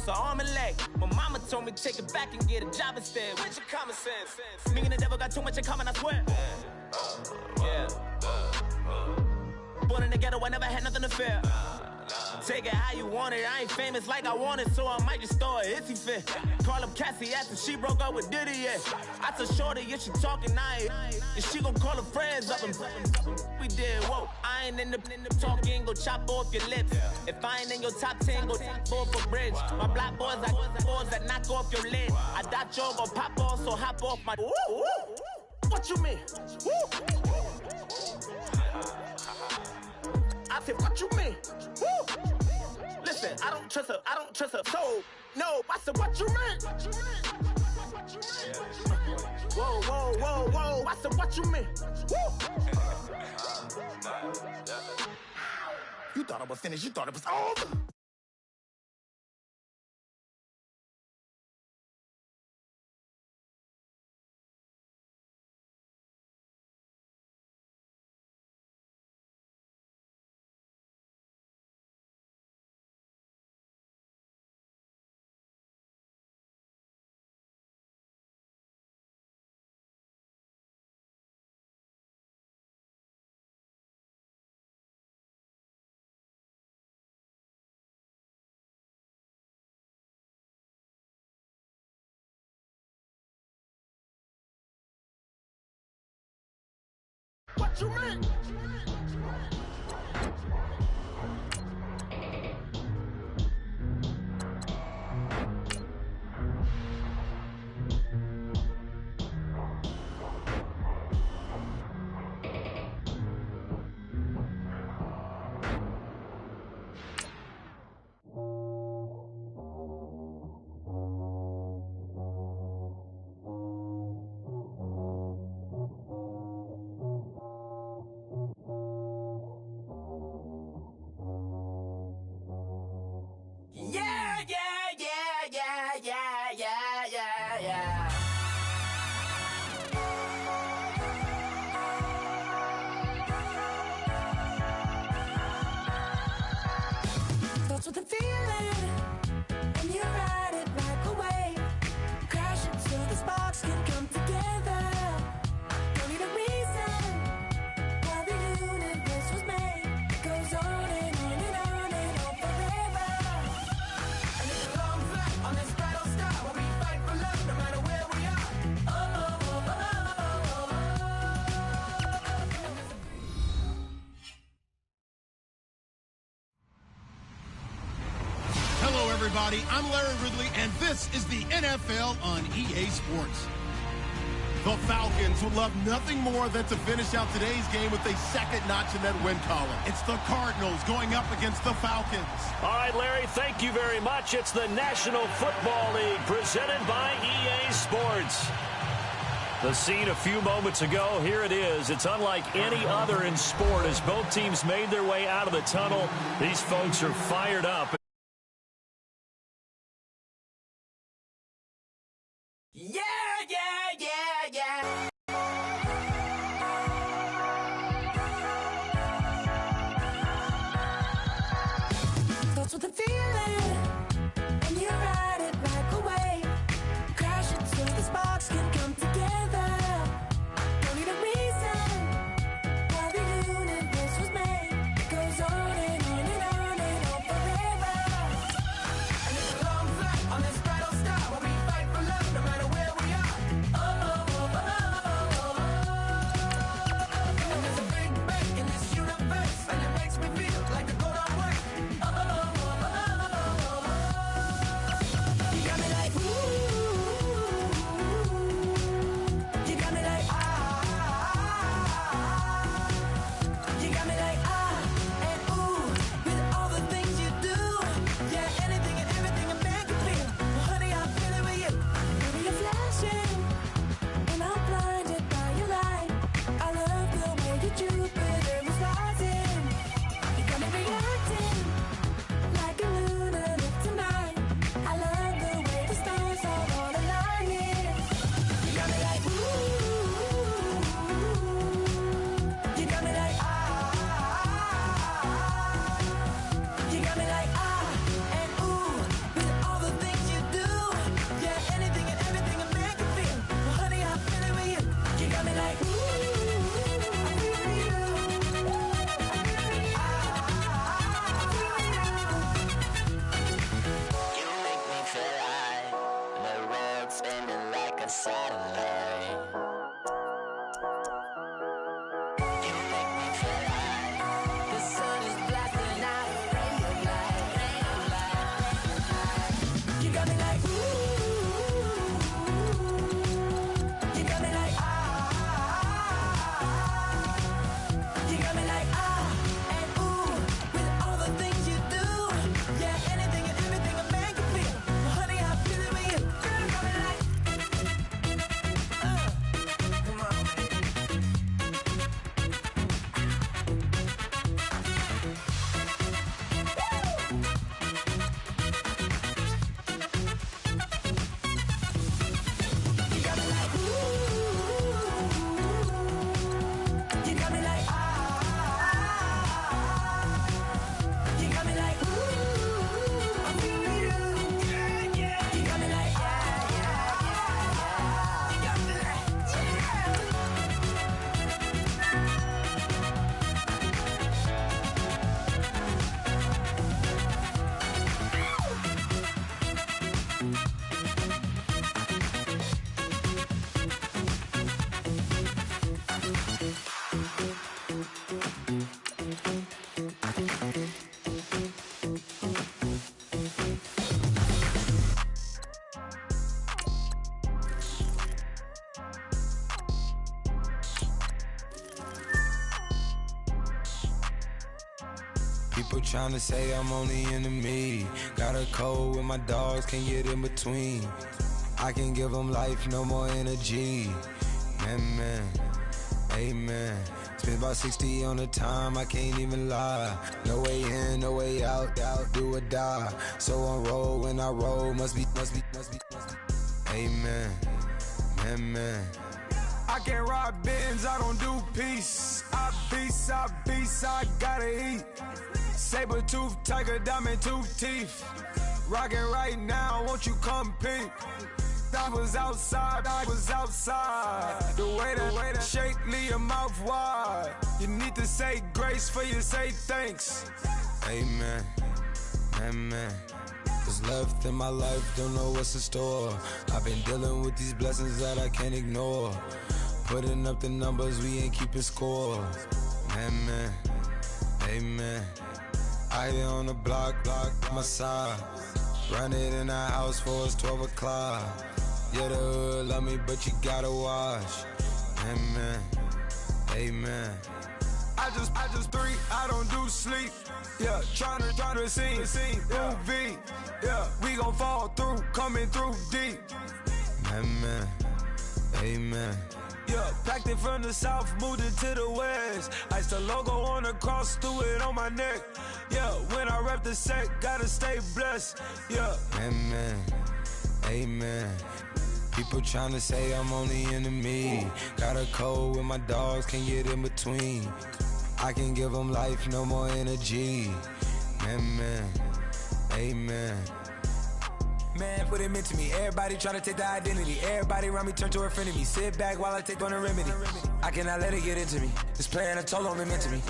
lost an arm and leg. My mama told me take it back and get a job instead. Where's your common sense? Me and the devil got too much in common, I swear. Yeah. Born in the ghetto, I never had nothing to fear. Take it how you want it, I ain't famous like I want it, so I might just throw a hissy fit. Call up Cassie after she broke up with Diddy, yeah. I told Shorty if she talking, and she gon' call her friends up and we did, whoa. I ain't in the talking, go chop off your lips. If I ain't in your top 10, go top 4 for bridge. My black boys like boys that knock off your lid. I thought y'all gon' pop off, so hop off my. What you mean? I said, what you mean? Woo! Listen, I don't trust her, so, no, I said, what you mean? Whoa, whoa, whoa, whoa, I said, what you mean? Woo! You thought it was finished, you thought it was over. What you mean? Starts with a feeling, and you ride it right away. Crash it so the sparks can come together. Don't need a reason why the universe was made. It goes on and on and on and on forever. And it's a long flight on this battle star where we fight for love no matter where we are. Oh, oh, oh, oh, oh, oh. Hello, everybody. I'm Larry Ridley, and this is the NFL on EA Sports. The Falcons would love nothing more than to finish out today's game with a second notch in that win column. It's the Cardinals going up against the Falcons. All right, Larry, thank you very much. It's the National Football League presented by EA Sports. The scene a few moments ago, here it is. It's unlike any other in sport as both teams made their way out of the tunnel. These folks are fired up. Yeah, yeah, yeah, yeah. Starts with a feeling, and you ride it right away. Crash it so the sparks can come together. Don't need a reason why the universe was made. It goes on and on and on and on forever. People tryna say I'm only into me. Got a code with my dogs, can't get in between. I can give them life, no more energy. Man, amen. Spent about 60 on the time, I can't even lie. No way in, no way out, do or die. So on roll, when I roll, must be. Amen, man. I can't ride Benz, I don't do peace. I beast, I gotta eat. Saber tooth, tiger, diamond tooth teeth. Rockin' right now, won't you come peep? I was outside. The way that shake, leave your mouth wide. You need to say grace for you say thanks. Amen, amen. What's left in my life, don't know what's in store. I've been dealing with these blessings that I can't ignore. Putting up the numbers, we ain't keeping score. Amen, amen. I here on the block, my side. Run it in the house for us 12 o'clock. Yeah, the hood love me, but you gotta watch. Amen, amen. I just three, I don't do sleep. Yeah, tryna sing, movie. Yeah, we gon' fall through, coming through deep. Amen, amen. Yeah, packed it from the south, moved it to the west. Iced the logo on the cross, threw it on my neck. Yeah, when I rep the set, gotta stay blessed. Yeah. Amen, amen. People tryna say I'm only into me. Got a code with my dogs, can't get in between. I can give them life, no more energy. Amen, amen. Man, what it meant to me. Everybody tryna take the identity. Everybody around me turn to a friend of me. Sit back while I take on a remedy. I cannot let it get into me. This plan a toll on me, meant to me.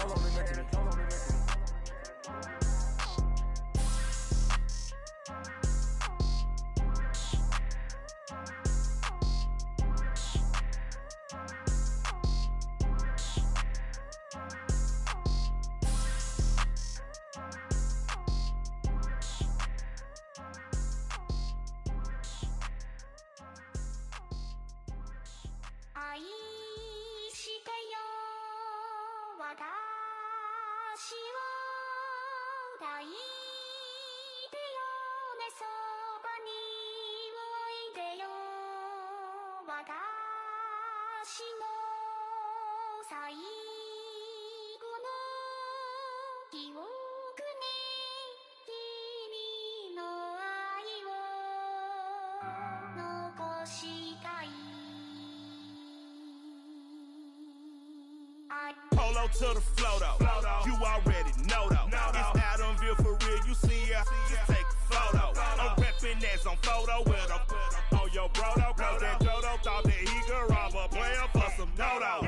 Polo to the flow though, you already know though. It's Adamville for real, you see ya, just take a photo. I'm reppin' that's on photo with a on your bro though, cause that Jodo thought that he could rob a player for some no-no.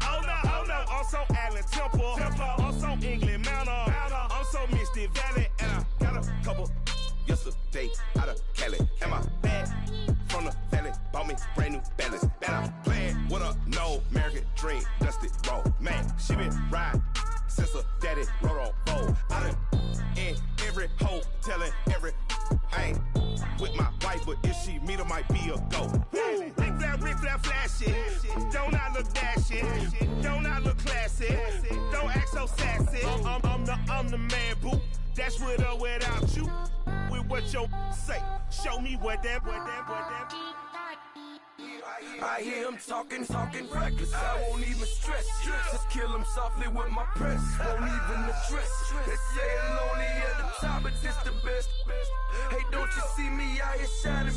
Oh no, I'm so Allen Temple, I'm so England Manor, I'm so Misty Valley, and I got a couple yesterday out of Cali, and my bag from the valley bought me brand new balance. And I'm playing with a no American dream, dusty roll. Man, she been riding since her daddy rode on bowl. I done in every hole, telling every I ain't with my wife, but if she meet her, might be a go. Rick flat flashing, don't I look dashing, don't I look classy, don't act so sassy. I'm the man, boo. That's with or without you. With what your say, show me what that. I hear him talking reckless. I won't even stress. Just kill him softly with my press. Won't even address. They say it lonely at the top, but this the best. Hey, don't you see me out here shining,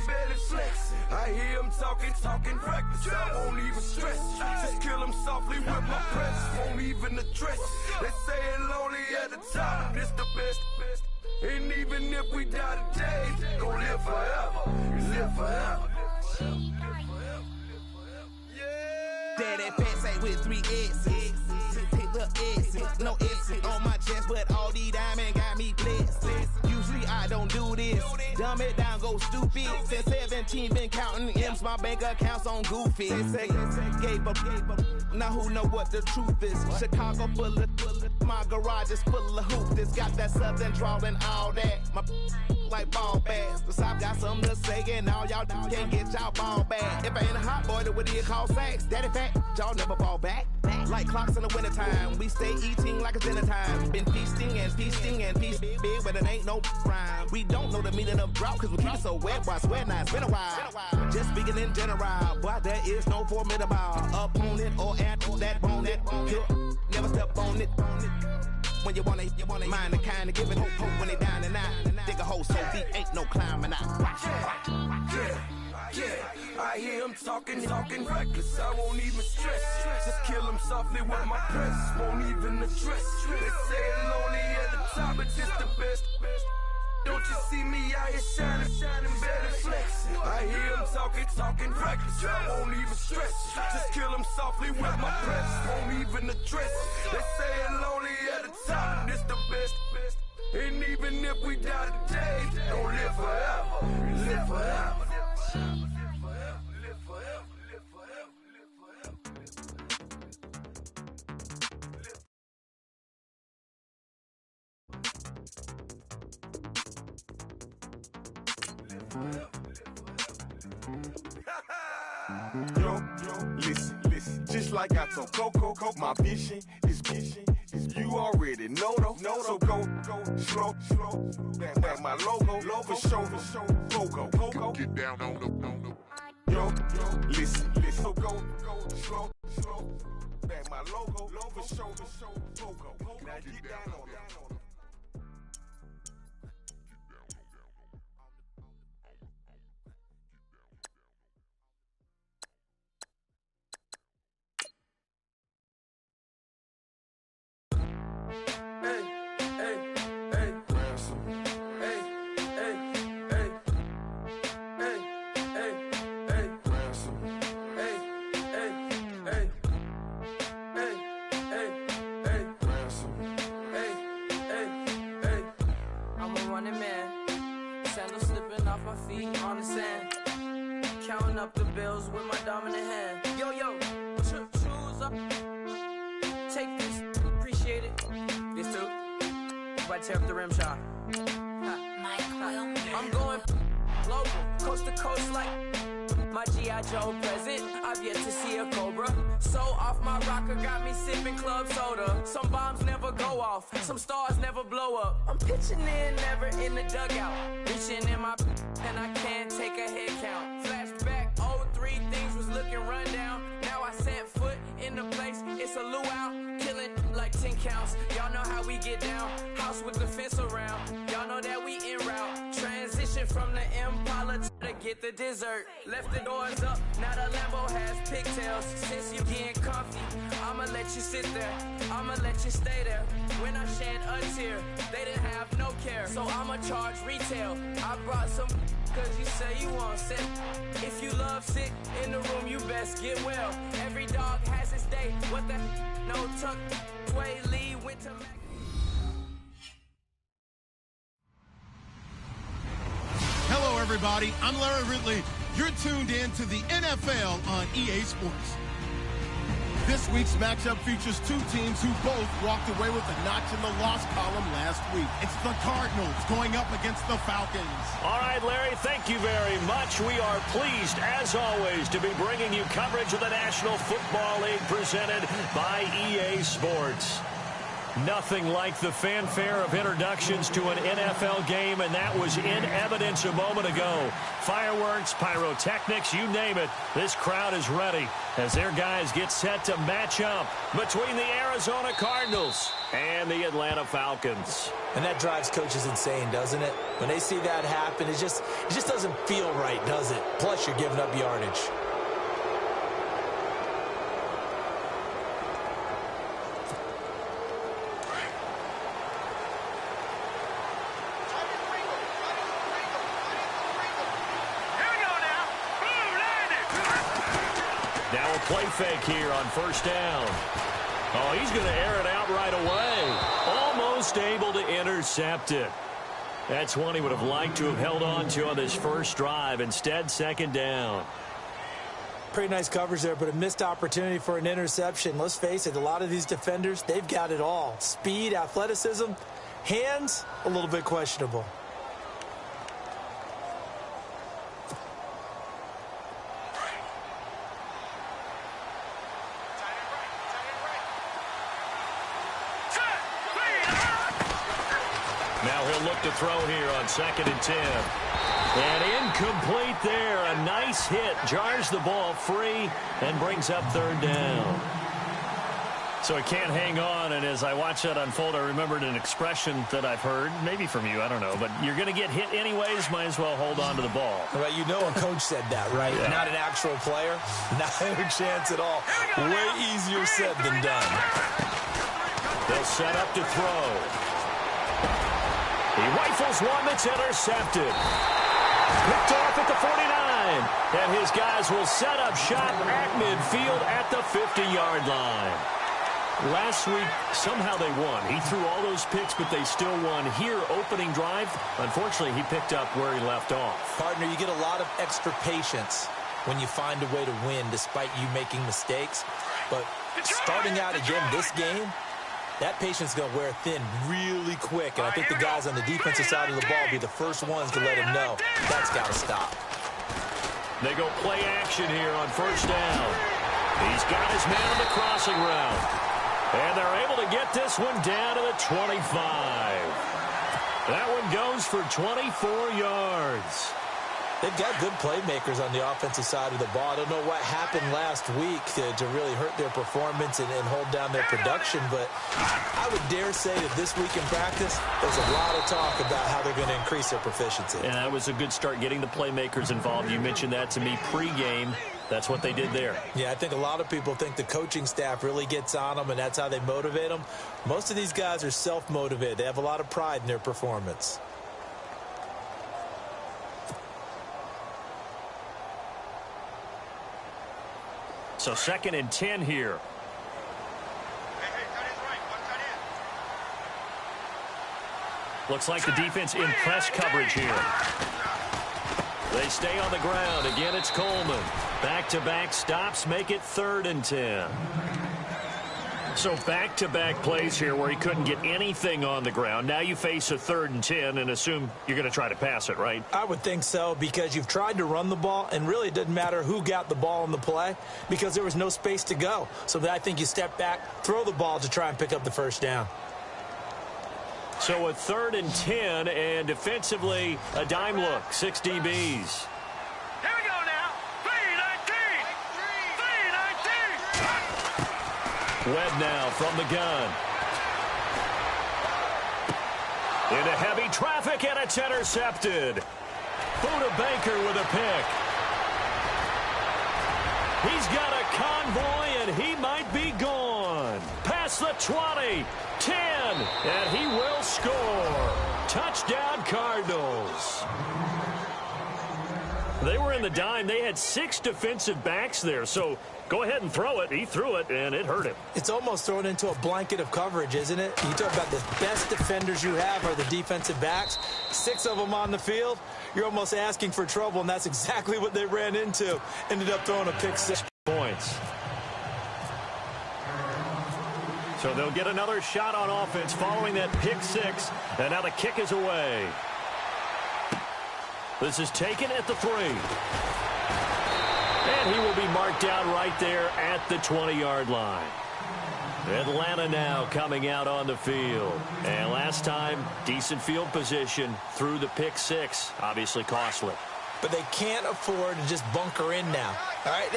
barely flex. I hear him talking reckless. I won't even stress. Just kill him softly with my press. Won't even address. They say it lonely at the top, but this the best. And even if we die today, gon' live forever. Live forever. Daddy pants ain't with 3 X's. Pick the X's, no X's on my chest, but all these diamonds got me blessed. Usually I don't do this. Dumb it down, go go stupid. Since 17 been counting M's, my bank accounts on Goofy. Gave up. Now who know what the truth is? Chicago full of my garage is full of hoops. It's got that southern drawl and all that. My like ball bags. The South got something to say, and all y'all can't get y'all ball back. If I ain't a hot boy, then what do you call sacks? Daddy fat, y'all never fall back. Like clocks in the wintertime, we stay eating like it's dinner time. Been feasting and feasting and feasting big, but it ain't no rhyme. We don't know the meaning of drought, cause we keep it so wet. Boy, I swear now it's been a while. Just speaking in general, boy, there is no formidable opponent or at that bone that never step on it. When you want it, mind the kind of give it hope when they down and out. Dig a hole so deep, ain't no climbing out. Yeah, I hear him talking reckless. I won't even stress. Just kill him softly with my press. Won't even address. They say it lonely at the top, but just the best. Don't you see me out here shining better flex? I hear him talking reckless. I won't even stress. Just kill him softly with my press. Won't even address. They say it lonely at the top, this the best. And even if we die today, don't live forever. Live forever. Yo, listen, just like I told Coco, my vision is you already know though. So go, slow, back my logo, for show, Pogo. Get down on the, yo, listen, so go, slow, back my logo, for show, Pogo. Now get down on the. Counting up the bills with my dominant hand. Yo, choose up. Take this, appreciate it. This too. Right, tear up the rim shot. I'm going global, coast to coast like my G.I. Joe present. I've yet to see a Cobra. So off my rocker got me sipping club soda. Some bombs never go off, some stars never blow up. I'm pitching in, never in the dugout. Reaching in my and I can't take a head count. Flashback, 03, things was looking run down. Now I set foot in the place, it's a luau. Killing like 10 counts, y'all know how we get down. House with the fence around, y'all know that we en route. Transition from the Impala to get the dessert. Left the doors up, now the Lambo has pigtails. Since you getting comfy, I'ma let you sit there, I'ma let you stay there. When I shed a tear, they didn't have no care. So I'ma charge retail, I brought some cause you say you want sick. If you love sick in the room, you best get well. Every dog has its day, what the no tuck, Sway Lee went to Mac. Hello, everybody. I'm Larry Ridley. You're tuned in to the NFL on EA Sports. This week's matchup features two teams who both walked away with a notch in the loss column last week. It's the Cardinals going up against the Falcons. All right, Larry, thank you very much. We are pleased, as always, to be bringing you coverage of the National Football League presented by EA Sports. Nothing like the fanfare of introductions to an NFL game, and that was in evidence a moment ago. Fireworks, pyrotechnics, you name it. This crowd is ready as their guys get set to match up between the Arizona Cardinals and the Atlanta Falcons. And that drives coaches insane, doesn't it? When they see that happen, it just doesn't feel right, does it? Plus, you're giving up yardage. Now a play fake here on first down. Oh, he's going to air it out right away. Almost able to intercept it. That's one he would have liked to have held on to on this first drive. Instead, second down. Pretty nice coverage there, but a missed opportunity for an interception. Let's face it, a lot of these defenders, they've got it all. Speed, athleticism, hands, a little bit questionable. Now he'll look to throw here on 2nd and 10. And incomplete there. A nice hit. Jars the ball free and brings up 3rd down. So it can't hang on. And as I watch that unfold, I remembered an expression that I've heard, maybe from you, I don't know. But you're going to get hit anyways, might as well hold on to the ball. Well, you know a coach said that, right? Yeah. Not an actual player. Not a chance at all. Way easier said than done. They'll set up to throw. He rifles one that's intercepted. Picked off at the 49. And his guys will set up shop at midfield at the 50-yard line. Last week, somehow they won. He threw all those picks, but they still won. Here, opening drive, unfortunately, he picked up where he left off. Partner, you get a lot of extra patience when you find a way to win despite you making mistakes. But starting out again this game, that patience is going to wear thin really quick. And I think the guys on the defensive side of the ball will be the first ones to let him know that's got to stop. They go play action here on 1st down. He's got his man on the crossing route. And they're able to get this one down to the 25. That one goes for 24 yards. They've got good playmakers on the offensive side of the ball. I don't know what happened last week to really hurt their performance and hold down their production, but I would dare say that this week in practice, there's a lot of talk about how they're going to increase their proficiency. And that was a good start, getting the playmakers involved. You mentioned that to me pregame. That's what they did there. Yeah, I think a lot of people think the coaching staff really gets on them, and that's how they motivate them. Most of these guys are self-motivated. They have a lot of pride in their performance. So 2nd and 10 here. Looks like the defense in press coverage here. They stay on the ground. Again, it's Coleman. Back-to-back stops make it 3rd and 10. So back-to-back plays here where he couldn't get anything on the ground. Now you face a 3rd and 10 and assume you're going to try to pass it, right? I would think so, because you've tried to run the ball, and really it doesn't matter who got the ball in the play because there was no space to go. So I think you step back, throw the ball to try and pick up the 1st down. So a 3rd and 10, and defensively a dime look, 6 DBs. Webb now from the gun. Into heavy traffic, and it's intercepted. Buda Baker with a pick. He's got a convoy, and he might be gone. Past the 20, 10, and he will score. Touchdown, Cardinals. They were in the dime. They had 6 defensive backs there, so go ahead and throw it. He threw it, and it hurt him. It's almost thrown into a blanket of coverage, isn't it? You talk about the best defenders you have are the defensive backs. 6 of them on the field. You're almost asking for trouble, and that's exactly what they ran into. Ended up throwing a pick 6 points. So they'll get another shot on offense following that pick 6, and now the kick is away. This is taken at the 3. And he will be marked down right there at the 20-yard line. Atlanta now coming out on the field. And last time, decent field position through the pick 6. Obviously costly. But they can't afford to just bunker in now. All right,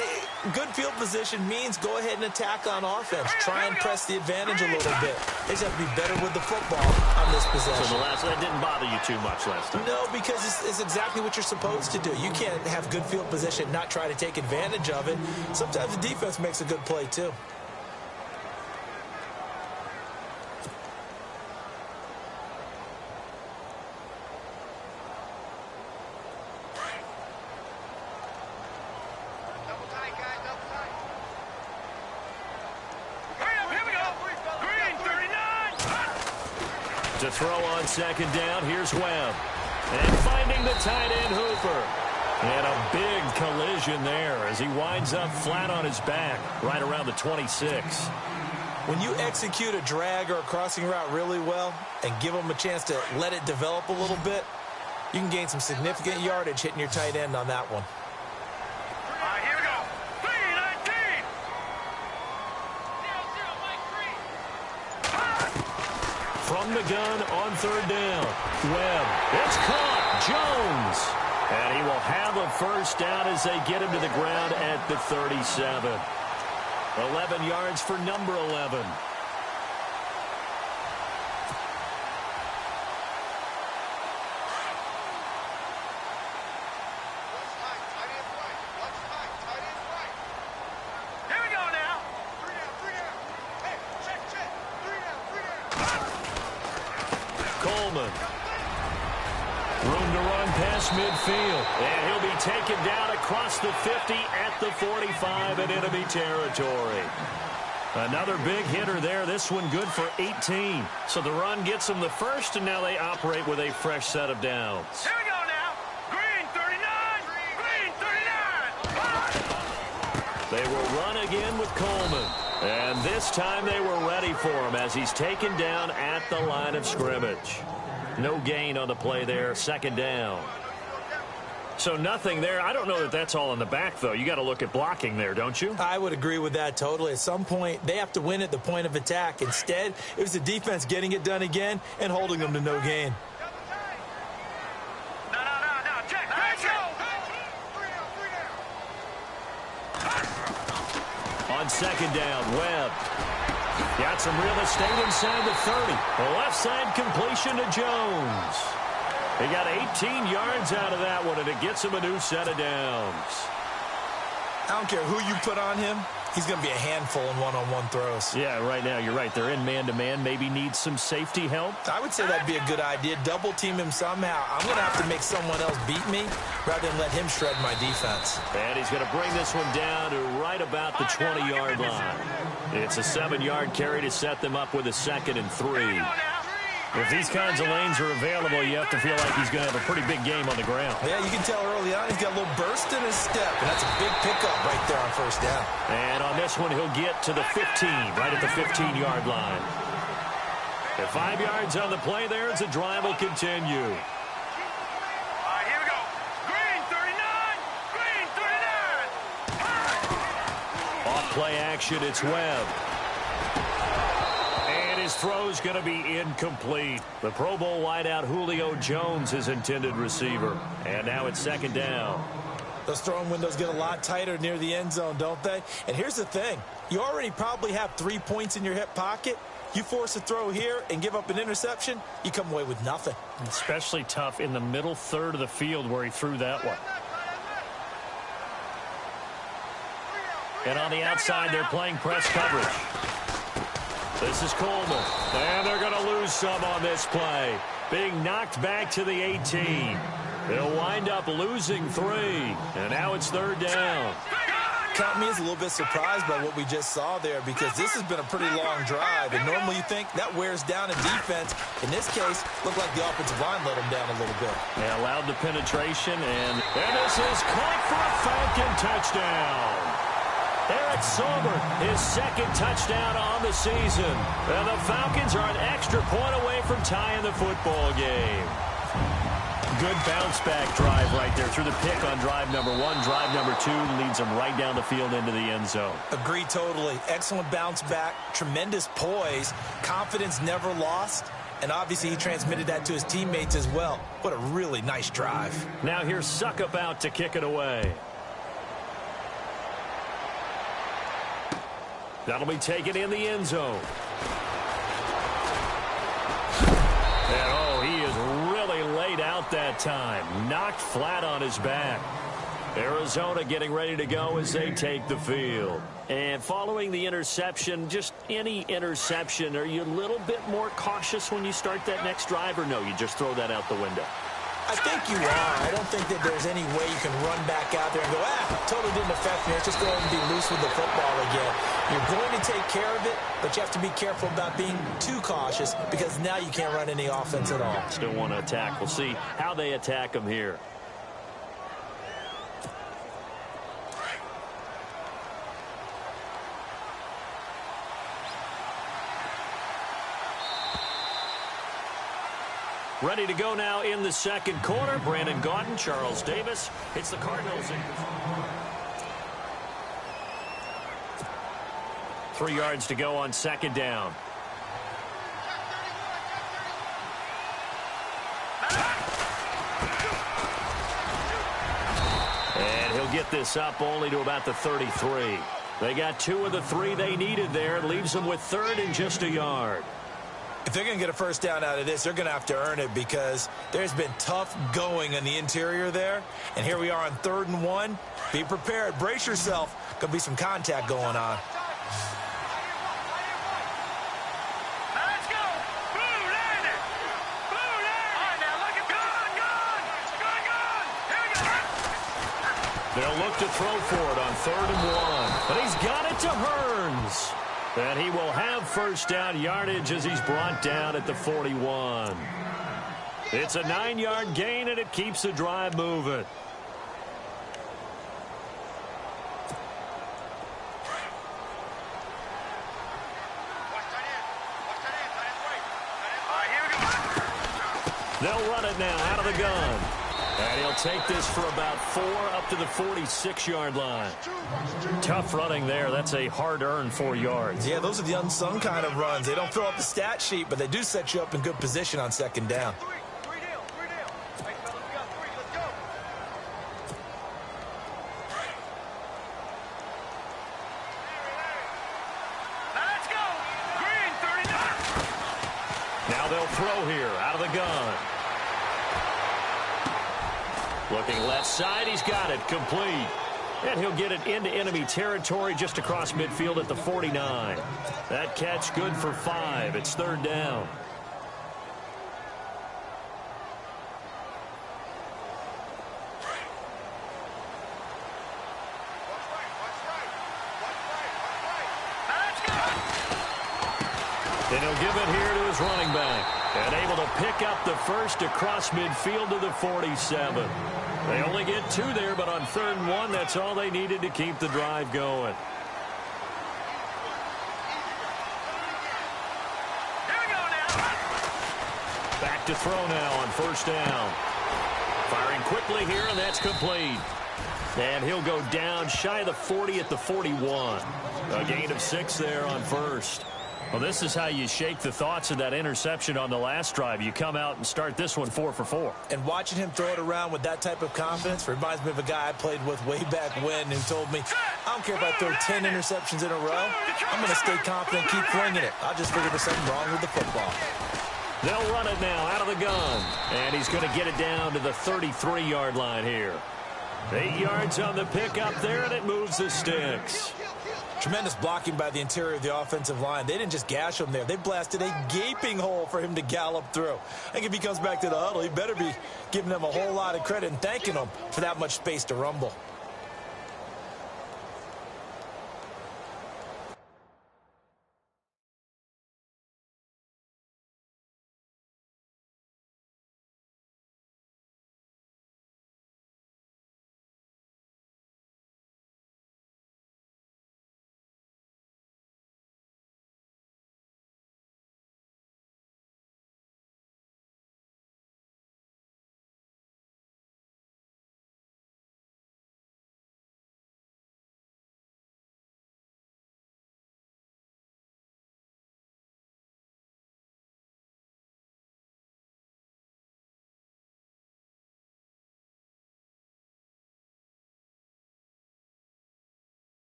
good field position means go ahead and attack on offense. Try and press the advantage a little bit. They just have to be better with the football on this possession. So that didn't bother you too much last time? No, because it's exactly what you're supposed to do. You can't have good field position and not try to take advantage of it. Sometimes the defense makes a good play, too. To throw on second down, here's Webb. And finding the tight end Hooper. And a big collision there as he winds up flat on his back right around the 26. When you execute a drag or a crossing route really well and give them a chance to let it develop a little bit, you can gain some significant yardage hitting your tight end on that one. All right, here we go. 3-19. From the gun on third down. Webb. It's caught. Jones. And he will have a first down as they get him to the ground at the 37. 11 yards for number 11. Here we go now. 3 down. Hey, check. 3 down. Coleman. Room to run past midfield. And he'll be taken down across the 50 at the 45 in enemy territory. Another big hitter there. This one good for 18. So the run gets them the first, and now they operate with a fresh set of downs. Here we go now. Green 39. Green 39. They will run again with Coleman. And this time they were ready for him as he's taken down at the line of scrimmage. No gain on the play there, second down. So nothing there. I don't know that that's all in the back, though. You got to look at blocking there, don't you? I would agree with that totally. At some point, they have to win at the point of attack. Instead, it was the defense getting it done again and holding them to no gain. No. Check. On second down, Webb. Got some real estate inside the 30. The left side completion to Jones. He got 18 yards out of that one, and it gets him a new set of downs. I don't care who you put on him. He's going to be a handful in one-on-one throws. Yeah, right now, you're right. They're in man-to-man. Maybe needs some safety help. I would say that'd be a good idea. Double team him somehow. I'm going to have to make someone else beat me rather than let him shred my defense. And he's going to bring this one down to right about the 20-yard line. It's a 7-yard carry to set them up with a 2nd and 3. If these kinds of lanes are available, you have to feel like he's going to have a pretty big game on the ground. Yeah, you can tell early on he's got a little burst in his step, and that's a big pickup right there on first down. And on this one, he'll get to the 15, right at the 15-yard line. At 5 yards on the play there, as the drive will continue. All right, here we go. Green 39. Green 39. Off play action, it's Webb. His throw's going to be incomplete. The Pro Bowl wideout Julio Jones, his intended receiver. And now it's second down. Those throwing windows get a lot tighter near the end zone, don't they? And here's the thing. You already probably have 3 points in your hip pocket. You force a throw here and give up an interception, you come away with nothing. Especially tough in the middle third of the field where he threw that one. And on the outside, they're playing press coverage. This is Coleman, and they're going to lose some on this play. Being knocked back to the 18. They'll wind up losing 3, and now it's third down. Caught me as a little bit surprised by what we just saw there because this has been a pretty long drive, and normally you think that wears down a defense. In this case, looked like the offensive line let them down a little bit. They allowed the penetration, and this is caught for a Falcon touchdown. Eric Sober, his 2nd touchdown on the season. And the Falcons are an extra point away from tying the football game. Good bounce-back drive right there through the pick on drive number 1. Drive number 2 leads them right down the field into the end zone. Agree totally. Excellent bounce back, tremendous poise, confidence never lost, and obviously he transmitted that to his teammates as well. What a really nice drive. Now here's Suckup out to kick it away. That'll be taken in the end zone. And, he is really laid out that time. Knocked flat on his back. Arizona getting ready to go as they take the field. And following the interception, just any interception, are you a little bit more cautious when you start that next drive, or no, you just throw that out the window? I think you are. I don't think that there's any way you can run back out there and go, totally didn't affect me. Let's just go ahead and be loose with the football again. You're going to take care of it, but you have to be careful about being too cautious because now you can't run any offense at all. Still want to attack. We'll see how they attack them here. Ready to go now in the second quarter. Brandon Gaudin, Charles Davis. It's the Cardinals. 3 yards to go on second down. And he'll get this up only to about the 33. They got 2 of the 3 they needed there. It leaves them with 3rd and just a yard. If they're going to get a first down out of this, they're going to have to earn it because there's been tough going in the interior there. And here we are on 3rd and 1. Be prepared. Brace yourself. Could be some contact going on. Let's go. Boo, Landon. Boo, Landon. All right, now look at Gun. Here we go. They'll look to throw for it on 3rd and 1. But he's got it to Hearns. And he will have first down yardage as he's brought down at the 41. It's a 9-yard gain, and it keeps the drive moving. They'll run it now out of the gun. And he'll take this for about 4 up to the 46-yard line. Tough running there. That's a hard-earned 4 yards. Yeah, those are the unsung kind of runs. They don't fill up the stat sheet, but they do set you up in good position on second down. Let's go. Green, 39. Now they'll throw here out of the gun. Looking left side, he's got it, complete. And he'll get it into enemy territory just across midfield at the 49. That catch good for 5. It's 3rd down. And he'll give it here to his running back. And able to pick up the first across midfield to the 47. They only get 2 there, but on 3rd and 1, that's all they needed to keep the drive going. Here we go now. Back to throw now on 1st down. Firing quickly here, and that's complete. And he'll go down shy of the 40 at the 41. A gain of 6 there on 1st. Well, this is how you shake the thoughts of that interception on the last drive. You come out and start this one 4 for 4. And watching him throw it around with that type of confidence reminds me of a guy I played with way back when who told me, I don't care if I throw 10 interceptions in a row. I'm going to stay confident, keep flinging it. I just figured there's something wrong with the football. They'll run it now out of the gun. And he's going to get it down to the 33-yard line here. 8 yards on the pickup there, and it moves the sticks. Tremendous blocking by the interior of the offensive line. They didn't just gash him there. They blasted a gaping hole for him to gallop through. I think if he comes back to the huddle, he better be giving them a whole lot of credit and thanking them for that much space to rumble.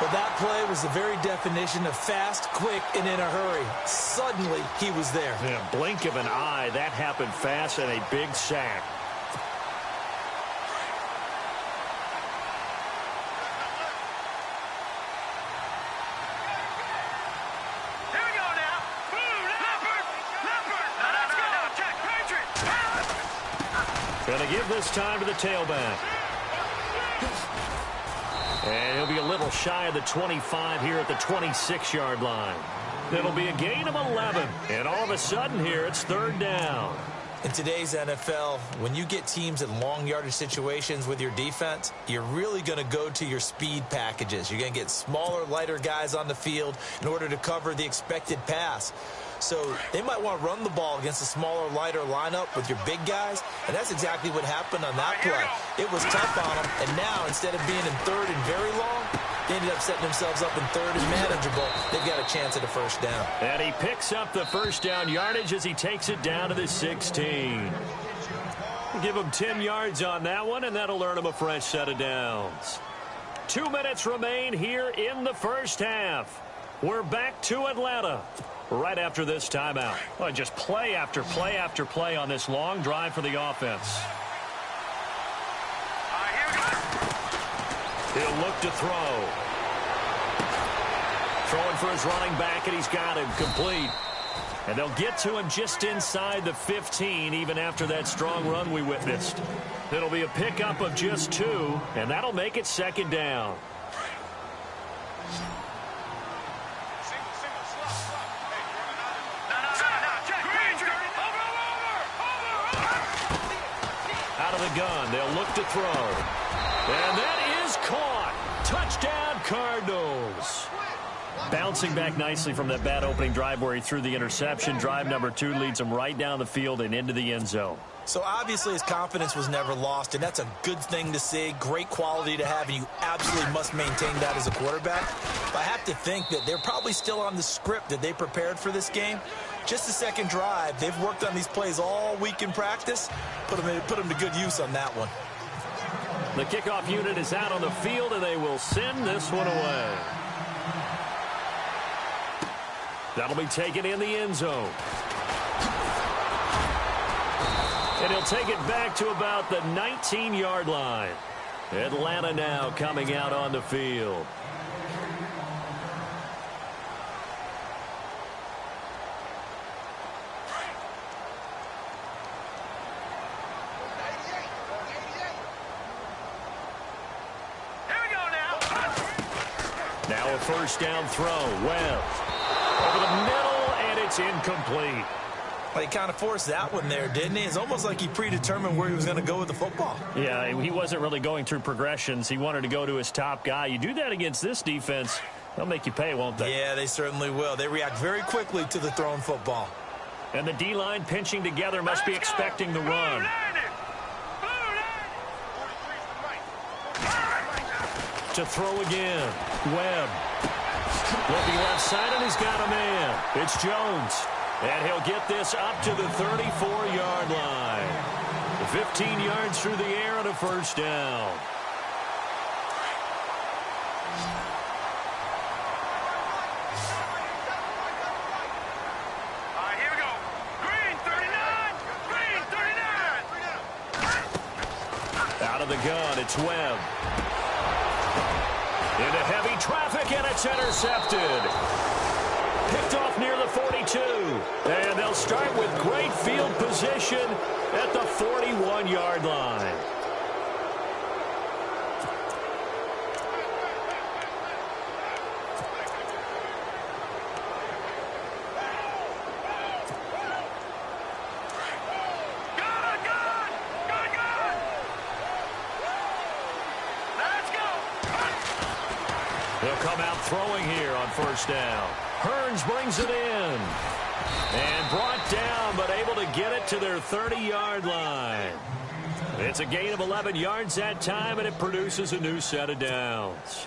Well, that play was the very definition of fast, quick, and in a hurry. Suddenly, he was there. Yeah, blink of an eye. That happened fast and a big sack. Here we go now. Boom, Leopard. Now let's go. Check, Patriot. Going to give this time to the tailback. And he'll be a little shy of the 25 here at the 26-yard line. It'll be a gain of 11. And all of a sudden here, it's third down. In today's NFL, when you get teams in long yardage situations with your defense, you're really going to go to your speed packages. You're going to get smaller, lighter guys on the field in order to cover the expected pass. So they might want to run the ball against a smaller, lighter lineup with your big guys, and that's exactly what happened on that play. It was tough on them, and now instead of being in third and very long, they ended up setting themselves up in third and manageable. They've got a chance at a first down. And he picks up the first down yardage as he takes it down to the 16. Give him 10 yards on that one, and that'll earn him a fresh set of downs. 2 minutes remain here in the first half. We're back to Atlanta right after this timeout. Well, just play after play after play on this long drive for the offense. He'll look to throw. Throwing for his running back, and he's got him complete. And they'll get to him just inside the 15, even after that strong run we witnessed. It'll be a pickup of just 2, and that'll make it second down. Out of the gun, they'll look to throw. And that is caught. Touchdown, Cardinals. Bouncing back nicely from that bad opening drive where he threw the interception. Drive number 2 leads him right down the field and into the end zone. So obviously his confidence was never lost, and that's a good thing to see. Great quality to have, and you absolutely must maintain that as a quarterback. But I have to think that they're probably still on the script that they prepared for this game. Just the second drive, they've worked on these plays all week in practice. Put them to good use on that one. The kickoff unit is out on the field, and they will send this one away. That'll be taken in the end zone. And he'll take it back to about the 19-yard line. Atlanta now coming out on the field. Now a first down throw. Webb over the middle, and it's incomplete. Well, he kind of forced that one there, didn't he? It's almost like he predetermined where he was going to go with the football. Yeah, he wasn't really going through progressions. He wanted to go to his top guy. You do that against this defense, they'll make you pay, won't they? Yeah, they certainly will. They react very quickly to the thrown football. And the D-line pinching together must be expecting the run. To throw again. Webb. Looking left side, and he's got a man. It's Jones. And he'll get this up to the 34-yard line. 15 yards through the air and a first down. All right, here we go. Green 39. Green 39. Out of the gun, it's Webb. Into heavy traffic, and it's intercepted. Picked off near the 42. And they'll start with great field position at the 41-yard line. They'll come out throwing here on first down. Hearns brings it in. And brought down, but able to get it to their 30-yard line. It's a gain of 11 yards that time, and it produces a new set of downs.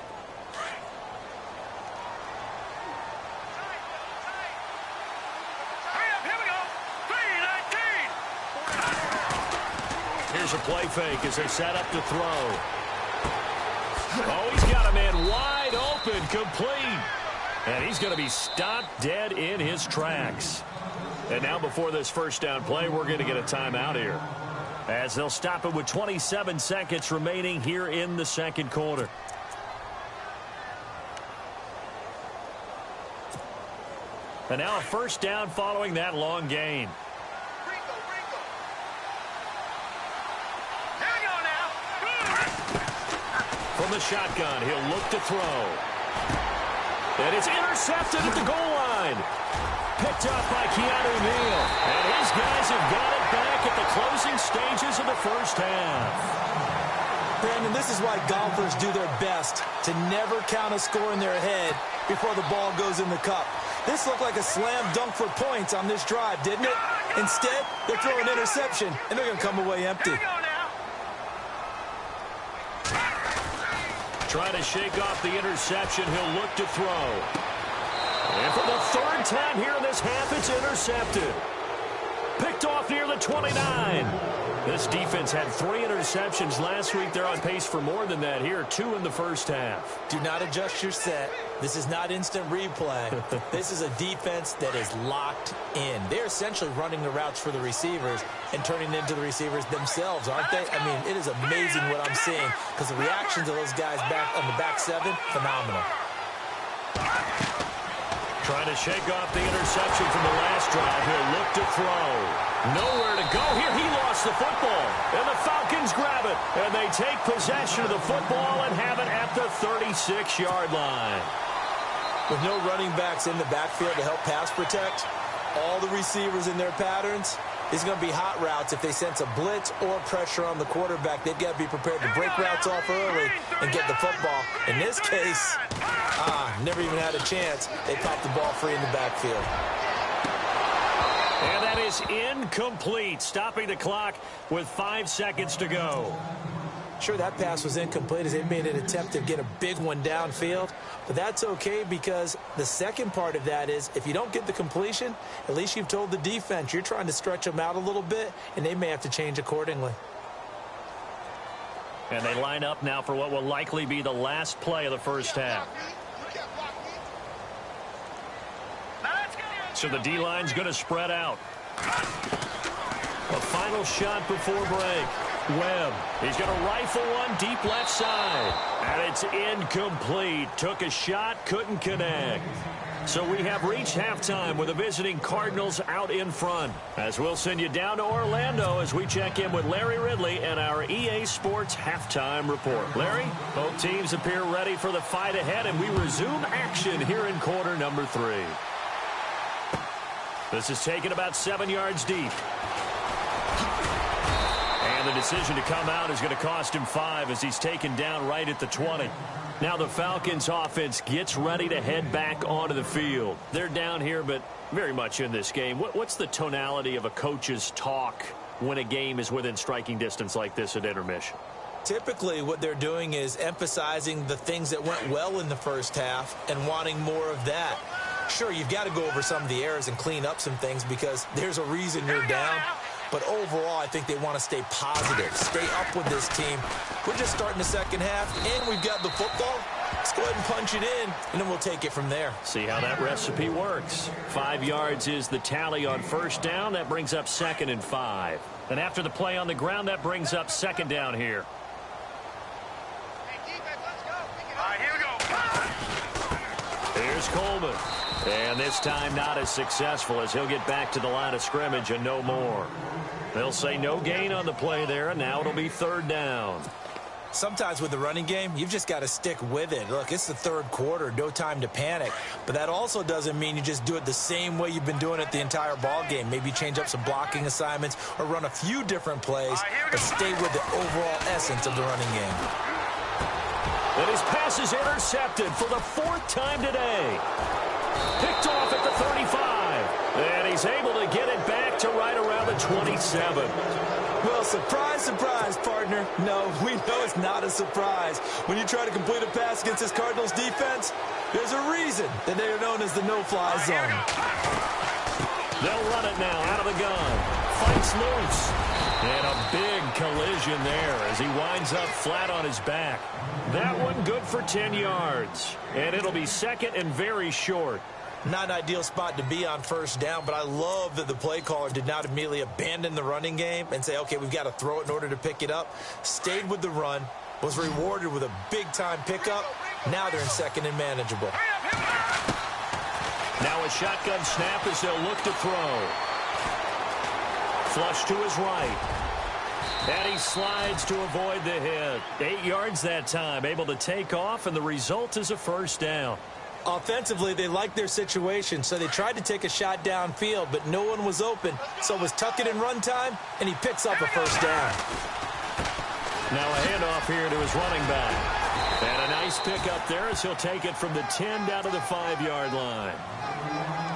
Here's a play fake as they set up to throw. Oh, he's got a man wide open, complete. And he's going to be stopped dead in his tracks. And now before this first down play, we're going to get a timeout here, as they'll stop it with 27 seconds remaining here in the second quarter. And now a first down following that long gain. From the shotgun, he'll look to throw. And it's intercepted at the goal line. Picked up by Keanu Neal. And his guys have got it back at the closing stages of the first half. Brandon, this is why golfers do their best to never count a score in their head before the ball goes in the cup. This looked like a slam dunk for points on this drive, didn't it? Instead, they throw an interception, and they're going to come away empty. Trying to shake off the interception, he'll look to throw. And for the third time here in this half, it's intercepted. Picked off near the 29. This defense had 3 interceptions last week. They're on pace for more than that here, 2 in the first half. Do not adjust your set. This is not instant replay. This is a defense that is locked in. They're essentially running the routes for the receivers and turning into the receivers themselves, aren't they? I mean, it is amazing what I'm seeing, because the reactions of those guys back on the back 7, phenomenal. Trying to shake off the interception from the last drive. He'll look to throw. Nowhere to go here. He lost the football. And the Falcons grab it. And they take possession of the football and have it at the 36-yard line. With no running backs in the backfield to help pass protect, all the receivers in their patterns, it's going to be hot routes. If they sense a blitz or pressure on the quarterback, they've got to be prepared to break routes off early and get the football. In this case, never even had a chance. They popped the ball free in the backfield. And that is incomplete, stopping the clock with 5 seconds to go. Sure, that pass was incomplete as they made an attempt to get a big one downfield, but that's okay, because the second part of that is if you don't get the completion, at least you've told the defense you're trying to stretch them out a little bit, and they may have to change accordingly. And they line up now for what will likely be the last play of the first half. So the D-line's going to spread out. A final shot before break. Webb, he's going to rifle one deep left side. And it's incomplete. Took a shot, couldn't connect. So we have reached halftime with the visiting Cardinals out in front. As we'll send you down to Orlando as we check in with Larry Ridley and our EA Sports halftime report. Larry, both teams appear ready for the fight ahead, and we resume action here in quarter number 3. This is taken about 7 yards deep. And the decision to come out is going to cost him 5 as he's taken down right at the 20. Now the Falcons offense gets ready to head back onto the field. They're down here, but very much in this game. What's the tonality of a coach's talk when a game is within striking distance like this at intermission? Typically, what they're doing is emphasizing the things that went well in the first half and wanting more of that. Sure, you've got to go over some of the errors and clean up some things because there's a reason you're down. But overall, I think they want to stay positive, stay up with this team. We're just starting the second half, and we've got the football. Let's go ahead and punch it in, and then we'll take it from there. See how that recipe works. 5 yards is the tally on first down. That brings up 2nd and 5. And after the play on the ground, that brings up 2nd down here. All right, here we go. Here's Coleman. And this time not as successful as he'll get back to the line of scrimmage and no more. They'll say no gain on the play there, and now it'll be 3rd down. Sometimes with the running game, you've just got to stick with it. Look, it's the 3rd quarter, no time to panic. But that also doesn't mean you just do it the same way you've been doing it the entire ball game. Maybe change up some blocking assignments or run a few different plays, but stay with the overall essence of the running game. And his pass is intercepted for the 4th time today. Picked off at the 35. And he's able to get it back to right around the 27. Well, surprise, surprise, partner. No, we know it's not a surprise. When you try to complete a pass against this Cardinals defense, there's a reason that they are known as the no-fly zone. They'll run it now out of the gun. Fights loose. And a Big collision there as he winds up flat on his back. That one good for 10 yards. And it'll be second and very short. Not an ideal spot to be on first down, but I love that the play caller did not immediately abandon the running game and say, okay, we've got to throw it in order to pick it up. Stayed with the run, was rewarded with a big-time pickup. Now they're in second and manageable. Now a shotgun snap as they'll look to throw. Flush to his right. And he slides to avoid the hit. 8 yards that time, able to take off, and the result is a first down. Offensively, they liked their situation, so they tried to take a shot downfield, but no one was open. So it was tuck it in run time, and he picks up a first down. Now a handoff here to his running back. And a nice pickup there as he'll take it from the 10 down to the 5-yard line.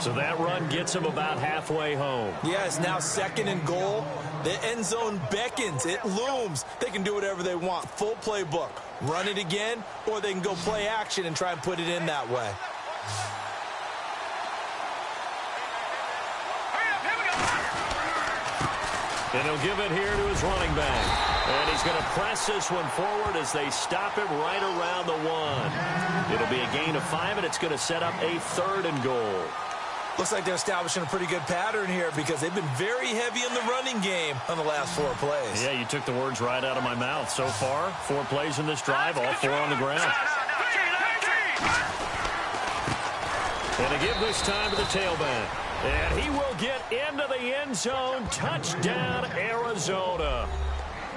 So that run gets him about halfway home. Yeah, it's now second and goal. The end zone beckons. It looms. They can do whatever they want. Full playbook. Run it again, or they can go play action and try and put it in that way. And he'll give it here to his running back. And he's going to press this one forward as they stop him right around the 1. It'll be a gain of 5, and it's going to set up a 3rd and goal. Looks like they're establishing a pretty good pattern here because they've been very heavy in the running game on the last 4 plays. Yeah, you took the words right out of my mouth. So far, 4 plays in this drive, all 4 on the ground. And to give this time to the tailback. And he will get into the end zone. Touchdown, Arizona.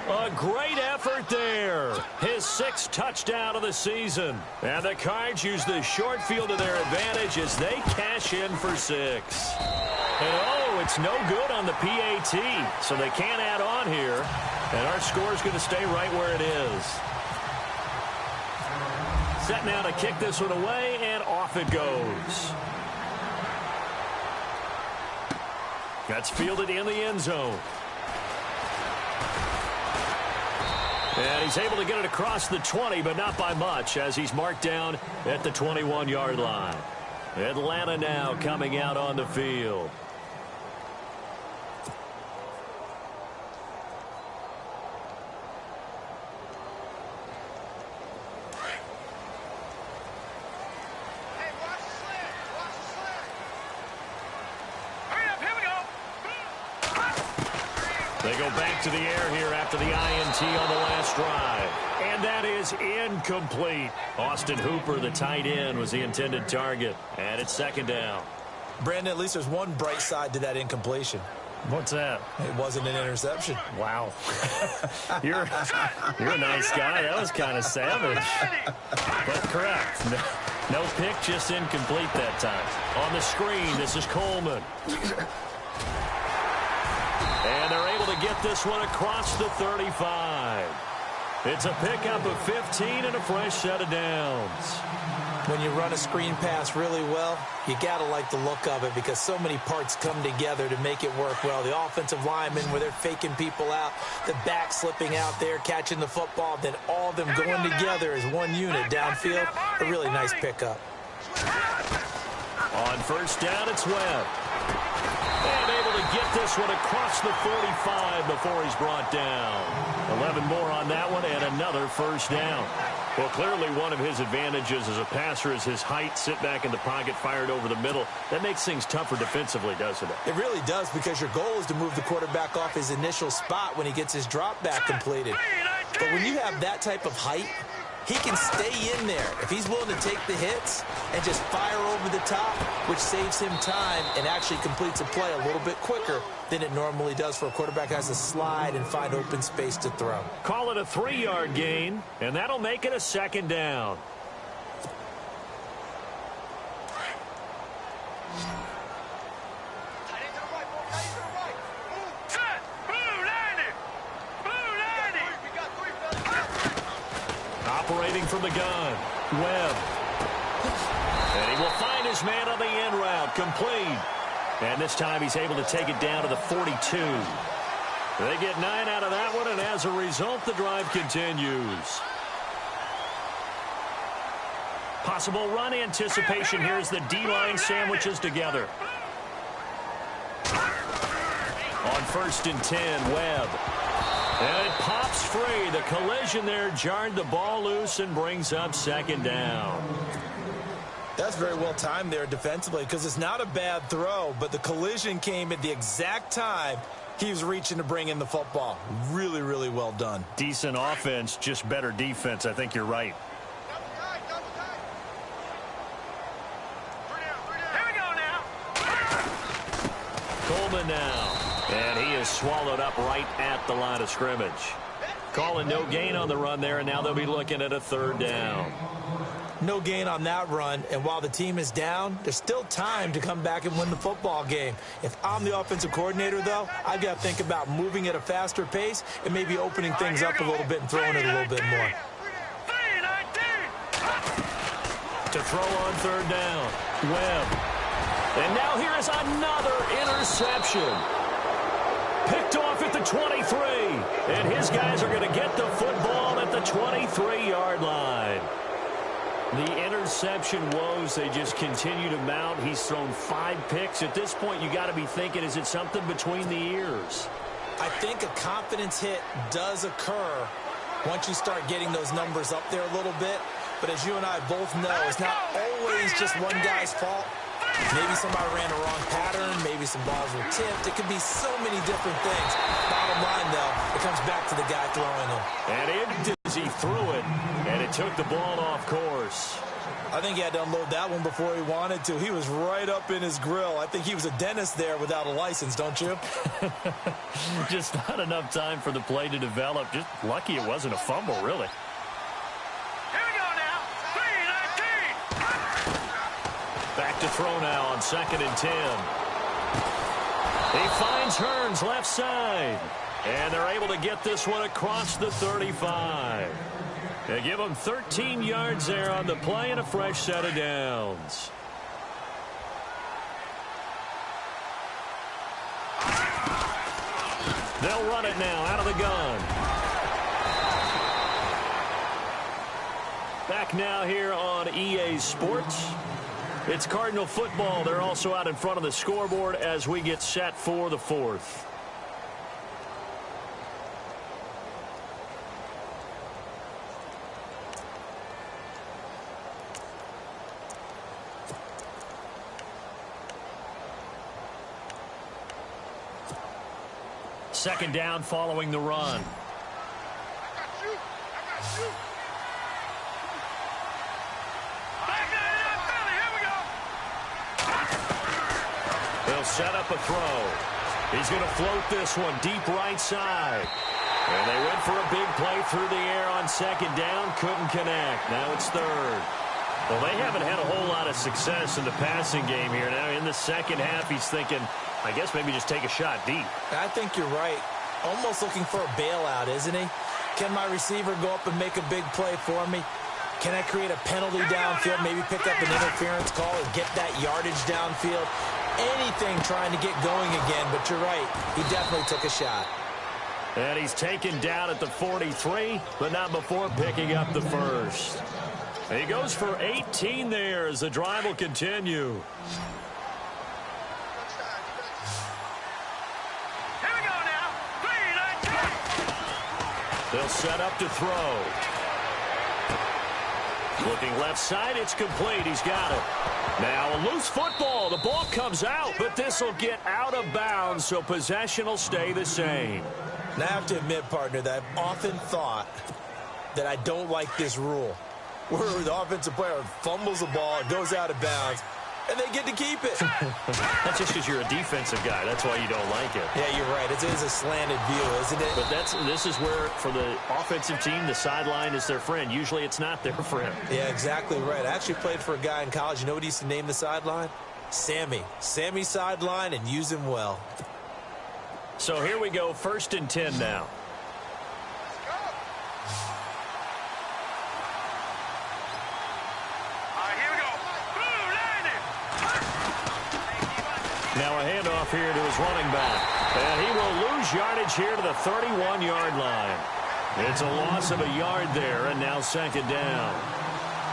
A great effort there. His 6th touchdown of the season. And the Cards use the short field to their advantage as they cash in for 6. And oh, it's no good on the PAT. So they can't add on here. And our score is going to stay right where it is. Set now to kick this one away, and off it goes. That's fielded in the end zone. And he's able to get it across the 20, but not by much, as he's marked down at the 21-yard line. Atlanta now coming out on the field. They go back to the air here after the INT on the last drive. And that is incomplete. Austin Hooper, the tight end, was the intended target. And it's 2nd down. Brandon, at least there's one bright side to that incompletion. What's that? It wasn't an interception. Wow. You're a nice guy. That was kind of savage. But correct. No pick, just incomplete that time. On the screen, this is Coleman. And they're able to get this one across the 35. It's a pickup of 15 and a fresh set of downs. When you run a screen pass really well, you got to like the look of it because so many parts come together to make it work well. The offensive linemen, where they're faking people out, the back slipping out there, catching the football, then all of them going together as one unit downfield. A really nice pickup. On first down, it's Webb. And able to get this one across the 45 before he's brought down. 11 more on that one and another first down. Well, clearly one of his advantages as a passer is his height. Sit back in the pocket, fired over the middle. That makes things tougher defensively, doesn't it? It really does, because your goal is to move the quarterback off his initial spot when he gets his drop back completed. But when you have that type of height, he can stay in there if he's willing to take the hits and just fire over the top, which saves him time and actually completes a play a little bit quicker than it normally does for a quarterback who has to slide and find open space to throw. Call it a 3-yard gain, and that'll make it a 2nd down. Operating from the gun, Webb. And he will find his man on the end route, complete. And this time he's able to take it down to the 42. They get 9 out of that one, and as a result, the drive continues. Possible run anticipation here as the D-line sandwiches together. On 1st and 10, Webb. And it pops free. The collision there jarred the ball loose and brings up second down. That's very well timed there defensively because it's not a bad throw, but the collision came at the exact time he was reaching to bring in the football. Really, really well done. Decent offense, just better defense. I think you're right. Here we go now. Coleman now. And he is swallowed up right at the line of scrimmage. Calling no gain on the run there, and now they'll be looking at a third down. No gain on that run, and while the team is down, there's still time to come back and win the football game. If I'm the offensive coordinator, though, I've got to think about moving at a faster pace and maybe opening things up a little bit and throwing it a little bit more. To throw on third down, Webb. And now here is another interception. Picked off at the 23, and his guys are going to get the football at the 23-yard line. The interception woes, they just continue to mount. He's thrown 5 picks. At this point, you got to be thinking, is it something between the ears? I think a confidence hit does occur once you start getting those numbers up there a little bit. But as you and I both know, it's not always just one guy's fault. Maybe somebody ran a wrong pattern. Maybe some balls were tipped. It could be so many different things. Bottom line, though, it comes back to the guy throwing them. And he threw it, and it took the ball off course. I think he had to unload that one before he wanted to. He was right up in his grill. I think he was a dentist there without a license, don't you? Just not enough time for the play to develop. Just lucky it wasn't a fumble, really. Back to throw now on 2nd and 10. He finds Hearns left side. And they're able to get this one across the 35. They give him 13 yards there on the play and a fresh set of downs. They'll run it now out of the gun. Back now here on EA Sports. It's Cardinal football. They're also out in front of the scoreboard as we get set for the 4th. Second down following the run. They'll set up a throw. He's going to float this one deep right side. And they went for a big play through the air on 2nd down. Couldn't connect. Now it's 3rd. Well, they haven't had a whole lot of success in the passing game here. Now in the second half, he's thinking, I guess maybe just take a shot deep. I think you're right. Almost looking for a bailout, isn't he? Can my receiver go up and make a big play for me? Can I create a penalty downfield, maybe pick up an interference call or get that yardage downfield? Anything trying to get going again, but you're right. He definitely took a shot. And he's taken down at the 43, but not before picking up the first. And he goes for 18 there as the drive will continue. Here we go now. 3, 9, 10. They'll set up to throw. Looking left side, it's complete. He's got it. Now a loose football. The ball comes out, but this will get out of bounds, so possession will stay the same. Now I have to admit, partner, that I've often thought that I don't like this rule, where the offensive player fumbles the ball, it goes out of bounds, and they get to keep it. That's just because you're a defensive guy. That's why you don't like it. Yeah, you're right. It is a slanted view, isn't it? But this is where, for the offensive team, the sideline is their friend. Usually it's not their friend. Yeah, exactly right. I actually played for a guy in college. You know what he used to name the sideline? Sammy. Sammy sideline, and use him well. So here we go, 1st and 10 now. Now a handoff here to his running back. And he will lose yardage here to the 31-yard line. It's a loss of a yard there, and now 2nd down.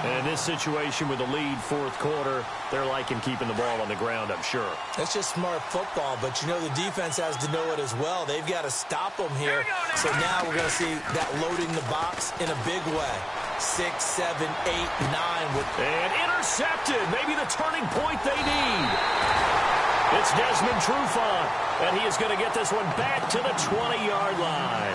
And in this situation with the lead fourth quarter, they're liking keeping the ball on the ground, I'm sure. That's just smart football, but you know the defense has to know it as well. They've got to stop them here. So now we're going to see that loading the box in a big way. 6, 7, 8, 9. And intercepted. Maybe the turning point they need. It's Desmond Trufant, and he is going to get this one back to the 20-yard line.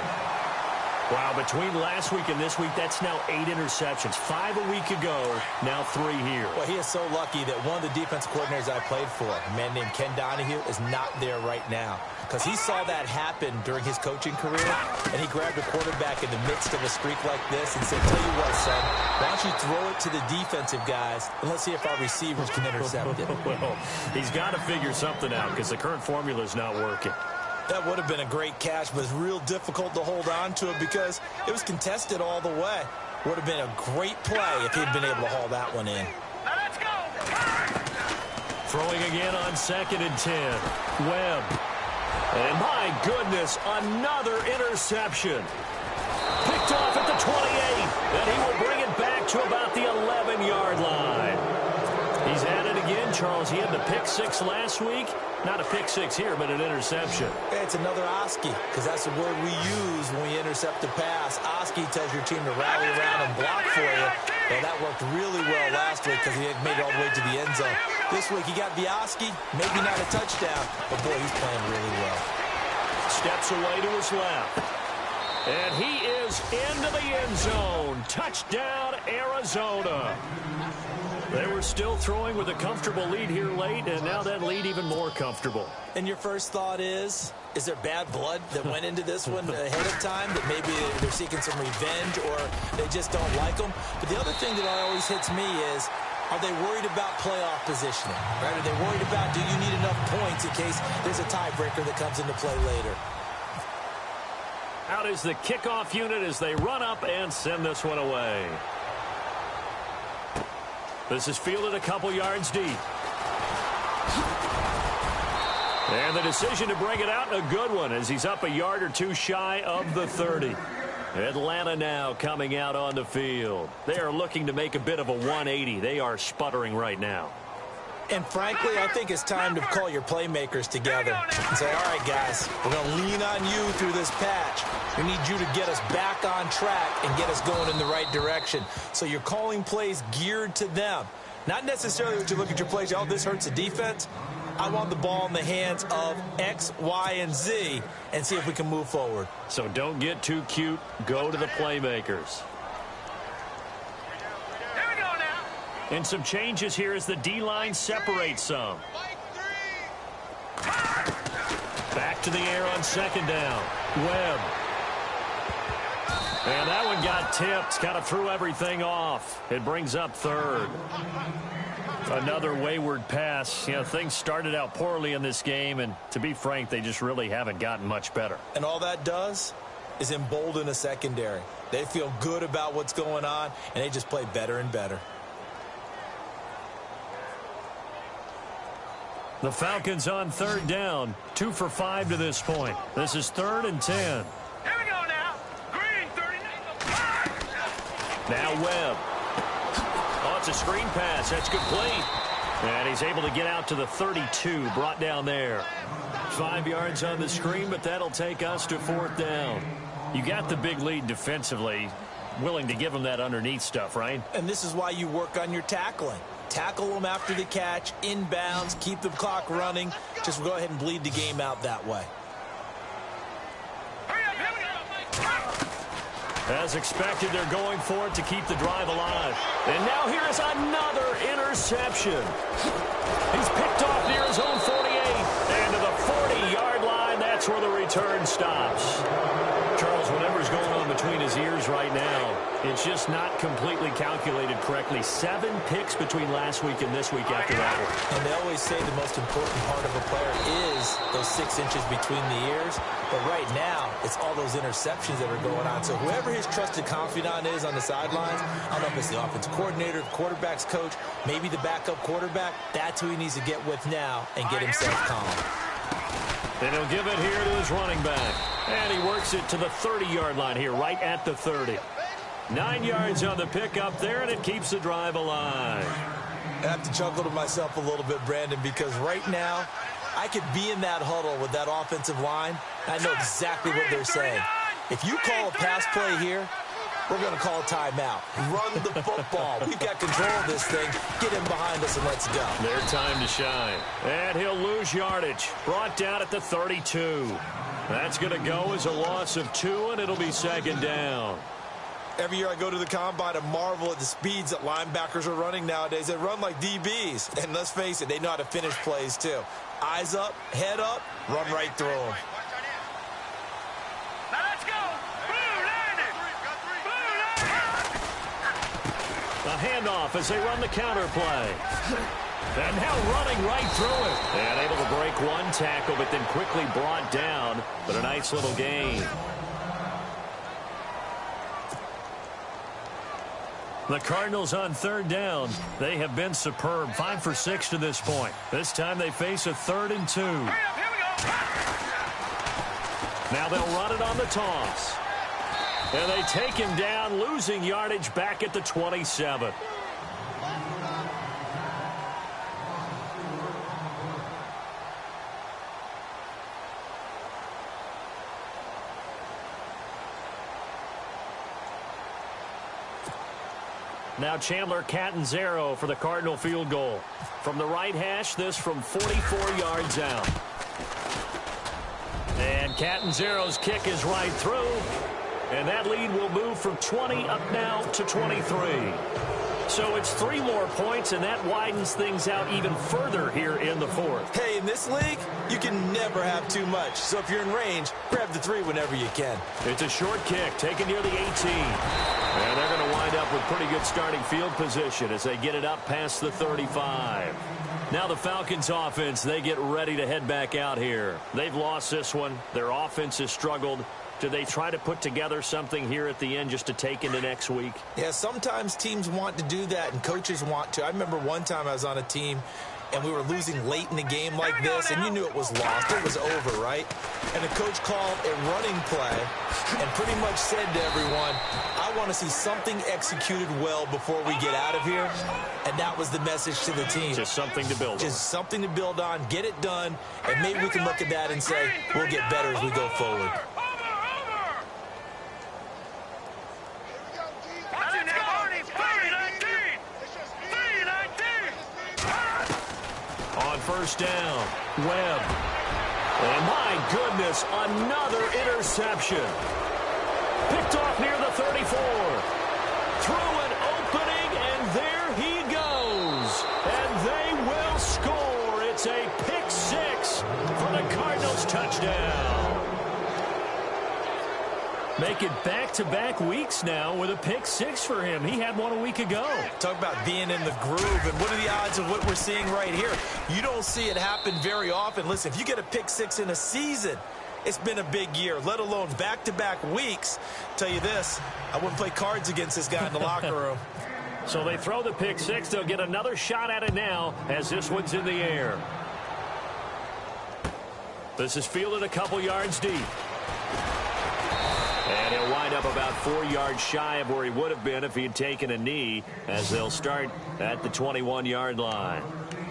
Wow, between last week and this week, that's now 8 interceptions. 5 a week ago, now 3 here. Well, he is so lucky that one of the defense coordinators I played for, a man named Ken Donahue, is not there right now. Because he saw that happen during his coaching career, and he grabbed a quarterback in the midst of a streak like this and said, tell you what, son, why don't you throw it to the defensive guys, and let's see if our receivers can intercept it. Well, he's got to figure something out because the current formula is not working. That would have been a great catch, but it's real difficult to hold on to it because it was contested all the way. Would have been a great play if he'd been able to haul that one in. Let's go. Throwing again on 2nd and 10. Webb. And my goodness, another interception. Picked off at the 28, and he will bring it back to about the 11-yard line. He's at it again, Charles. He had the pick 6 last week. Not a pick 6 here, but an interception. It's another Oski, because that's the word we use when we intercept a pass. Oski tells your team to rally around and block for you. Well, that worked really well last week because he had made it all the way to the end zone. This week he got the Oski, maybe not a touchdown, but boy, he's playing really well. Steps away to his left. And he is into the end zone. Touchdown, Arizona. They were still throwing with a comfortable lead here late, and now that lead even more comfortable. And your first thought is there bad blood that went into this one ahead of time, that maybe they're seeking some revenge or they just don't like them? But the other thing that always hits me is, are they worried about playoff positioning? Right? Are they worried about, do you need enough points in case there's a tiebreaker that comes into play later? Out is the kickoff unit as they run up and send this one away. This is fielded a couple yards deep. And the decision to bring it out, a good one, as he's up a yard or two shy of the 30. Atlanta now coming out on the field. They are looking to make a bit of a 180. They are sputtering right now. And frankly, I think it's time to call your playmakers together and say, all right, guys, we're going to lean on you through this patch. We need you to get us back on track and get us going in the right direction. So you're calling plays geared to them. Not necessarily what you look at your plays, oh, this hurts the defense. I want the ball in the hands of X, Y, and Z and see if we can move forward. So don't get too cute. Go to the playmakers. And some changes here as the D-line separates some. Back to the air on 2nd down. Webb. And that one got tipped. Kind of threw everything off. It brings up 3rd. Another wayward pass. You know, things started out poorly in this game, and to be frank, they just really haven't gotten much better. And all that does is embolden a secondary. They feel good about what's going on, and they just play better and better. The Falcons on 3rd down. 2 for 5 to this point. This is 3rd and 10. Here we go now. Green 39. Now Webb. Oh, it's a screen pass. That's complete. And he's able to get out to the 32. Brought down there. 5 yards on the screen, but that'll take us to 4th down. You got the big lead defensively. Willing to give them that underneath stuff, right? And this is why you work on your tackling. Tackle them after the catch, inbounds, keep the clock running. Just go ahead and bleed the game out that way. As expected, they're going for it to keep the drive alive. And now here is another interception. He's picked off near his own 48. And to the 40-yard line, that's where the return stops. Charles, whatever's going on between his ears right now, it's just not completely calculated correctly. 7 picks between last week and this week after that one. And they always say the most important part of a player is those 6 inches between the ears. But right now, it's all those interceptions that are going on. So whoever his trusted confidant is on the sidelines, I don't know if it's the offensive coordinator, the quarterback's coach, maybe the backup quarterback, that's who he needs to get with now and get himself calm. And he'll give it here to his running back. And he works it to the 30-yard line here, right at the 30. 9 yards on the pickup there, and it keeps the drive alive. I have to chuckle to myself a little bit, Brandon, because right now I could be in that huddle with that offensive line. I know exactly what they're saying. If you call a pass play here, we're going to call a timeout. Run the football. We've got control of this thing. Get him behind us and let's go. Their time to shine. And he'll lose yardage. Brought down at the 32. That's going to go as a loss of 2, and it'll be second down. Every year I go to the combine and marvel at the speeds that linebackers are running nowadays. They run like DBs. And let's face it, they know how to finish plays too. Eyes up, head up, run right through them. Now let's go. Blue landed. A handoff as they run the counter play. And now running right through it. And able to break one tackle, but then quickly brought down. But a nice little gain. The Cardinals on third down. They have been superb. 5 for 6 to this point. This time they face a 3rd and 2. Now they'll run it on the toss. And they take him down, losing yardage back at the 27. Now Chandler Catanzaro for the Cardinal field goal. From the right hash, this from 44 yards out. And Catanzaro's kick is right through. And that lead will move from 20 up now to 23. So it's 3 more points, and that widens things out even further here in the 4th. Hey, in this league, you can never have too much. So if you're in range, grab the 3 whenever you can. It's a short kick, taken near the 18. And they're going to wind up with pretty good starting field position as they get it up past the 35. Now the Falcons offense, they get ready to head back out here. They've lost this one. Their offense has struggled. Do they try to put together something here at the end just to take into next week? Yeah, sometimes teams want to do that and coaches want to. I remember one time I was on a team and we were losing late in the game like this, and you knew it was lost. It was over, right? And the coach called a running play and pretty much said to everyone, I want to see something executed well before we get out of here. And that was the message to the team. Just something to build on. Just something to build on, get it done, and maybe we can look at that and say, we'll get better as we go forward. On first down, Webb. And my goodness, another interception. Picked off near the 34. Through an opening, and there he goes. And they will score. It's a pick 6 for the Cardinals touchdown. Make it back-to-back weeks now with a pick 6 for him. He had one a week ago. Talk about being in the groove, and what are the odds of what we're seeing right here? You don't see it happen very often. Listen, if you get a pick 6 in a season, it's been a big year, let alone back-to-back weeks. Tell you this, I wouldn't play cards against this guy in the locker room. So they throw the pick 6. They'll get another shot at it now as this one's in the air. This is fielded a couple yards deep. And he'll wind up about 4 yards shy of where he would have been if he had taken a knee, as they'll start at the 21-yard line.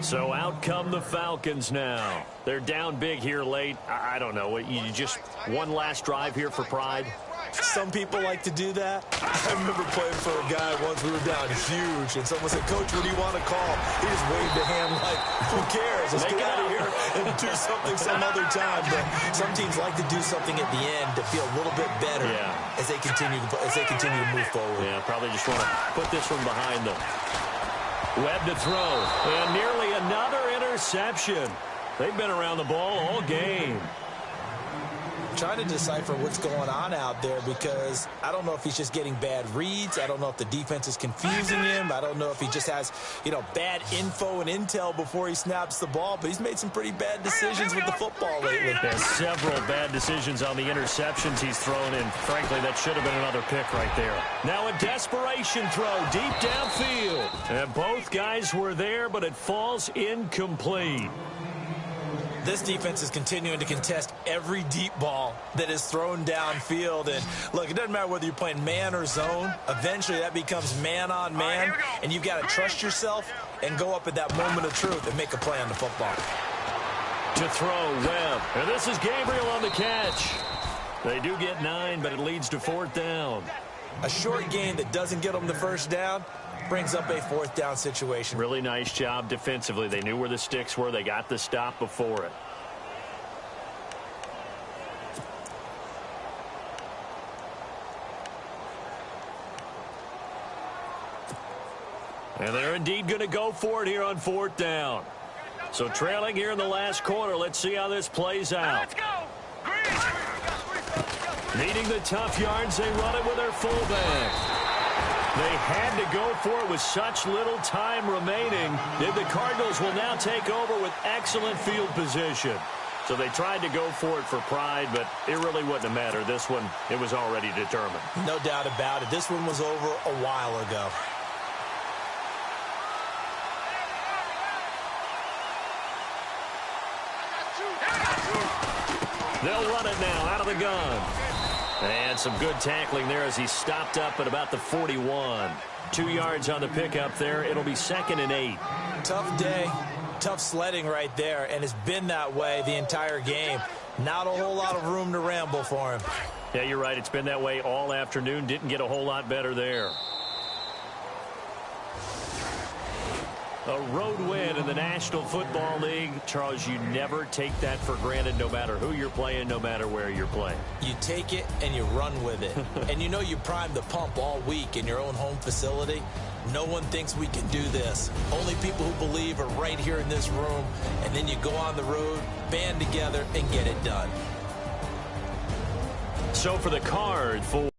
So out come the Falcons now. They're down big here late. I don't know. You just one last drive here for pride? Some people like to do that. I remember playing for a guy once. We were down huge, and someone said, Coach, what do you want to call? He just waved a hand like, who cares? Let's get out of here and do something some other time. But some teams like to do something at the end to feel a little bit better as they continue to move forward. Yeah, probably just want to put this one behind them. Webb to throw, and nearly another interception. They've been around the ball all game. Trying to decipher what's going on out there, because I don't know if he's just getting bad reads. I don't know if the defense is confusing him. I don't know if he just has, bad info and intel before he snaps the ball, but he's made some pretty bad decisions with the football lately. There's several bad decisions on the interceptions he's thrown in. Frankly, that should have been another pick right there. Now a desperation throw deep downfield. And both guys were there, but it falls incomplete. This defense is continuing to contest every deep ball that is thrown downfield. And look, it doesn't matter whether you're playing man or zone. Eventually, that becomes man on man. And you've got to trust yourself and go up at that moment of truth and make a play on the football. To throw, Webb. And this is Gabriel on the catch. They do get 9, but it leads to 4th down. A short gain that doesn't get them the first down brings up a 4th down situation. Really nice job defensively. They knew where the sticks were. They got the stop before it. And they're indeed going to go for it here on 4th down. So trailing here in the last quarter. Let's see how this plays out. Let's go. Needing the tough yards, they run it with their fullback. They had to go for it with such little time remaining. The Cardinals will now take over with excellent field position. So they tried to go for it for pride, but it really wouldn't have mattered. This one, it was already determined. No doubt about it. This one was over a while ago. They'll run it now out of the gun. And some good tackling there as he stopped up at about the 41. 2 yards on the pickup there. It'll be 2nd and 8. Tough day, tough sledding right there, and it's been that way the entire game. Not a whole lot of room to ramble for him. Yeah, you're right. It's been that way all afternoon. Didn't get a whole lot better there. A road win in the National Football League. Charles, you never take that for granted no matter who you're playing, no matter where you're playing. You take it and you run with it. And you know you primed the pump all week in your own home facility. No one thinks we can do this. Only people who believe are right here in this room. And then you go on the road, band together, and get it done. So for the Card, 4.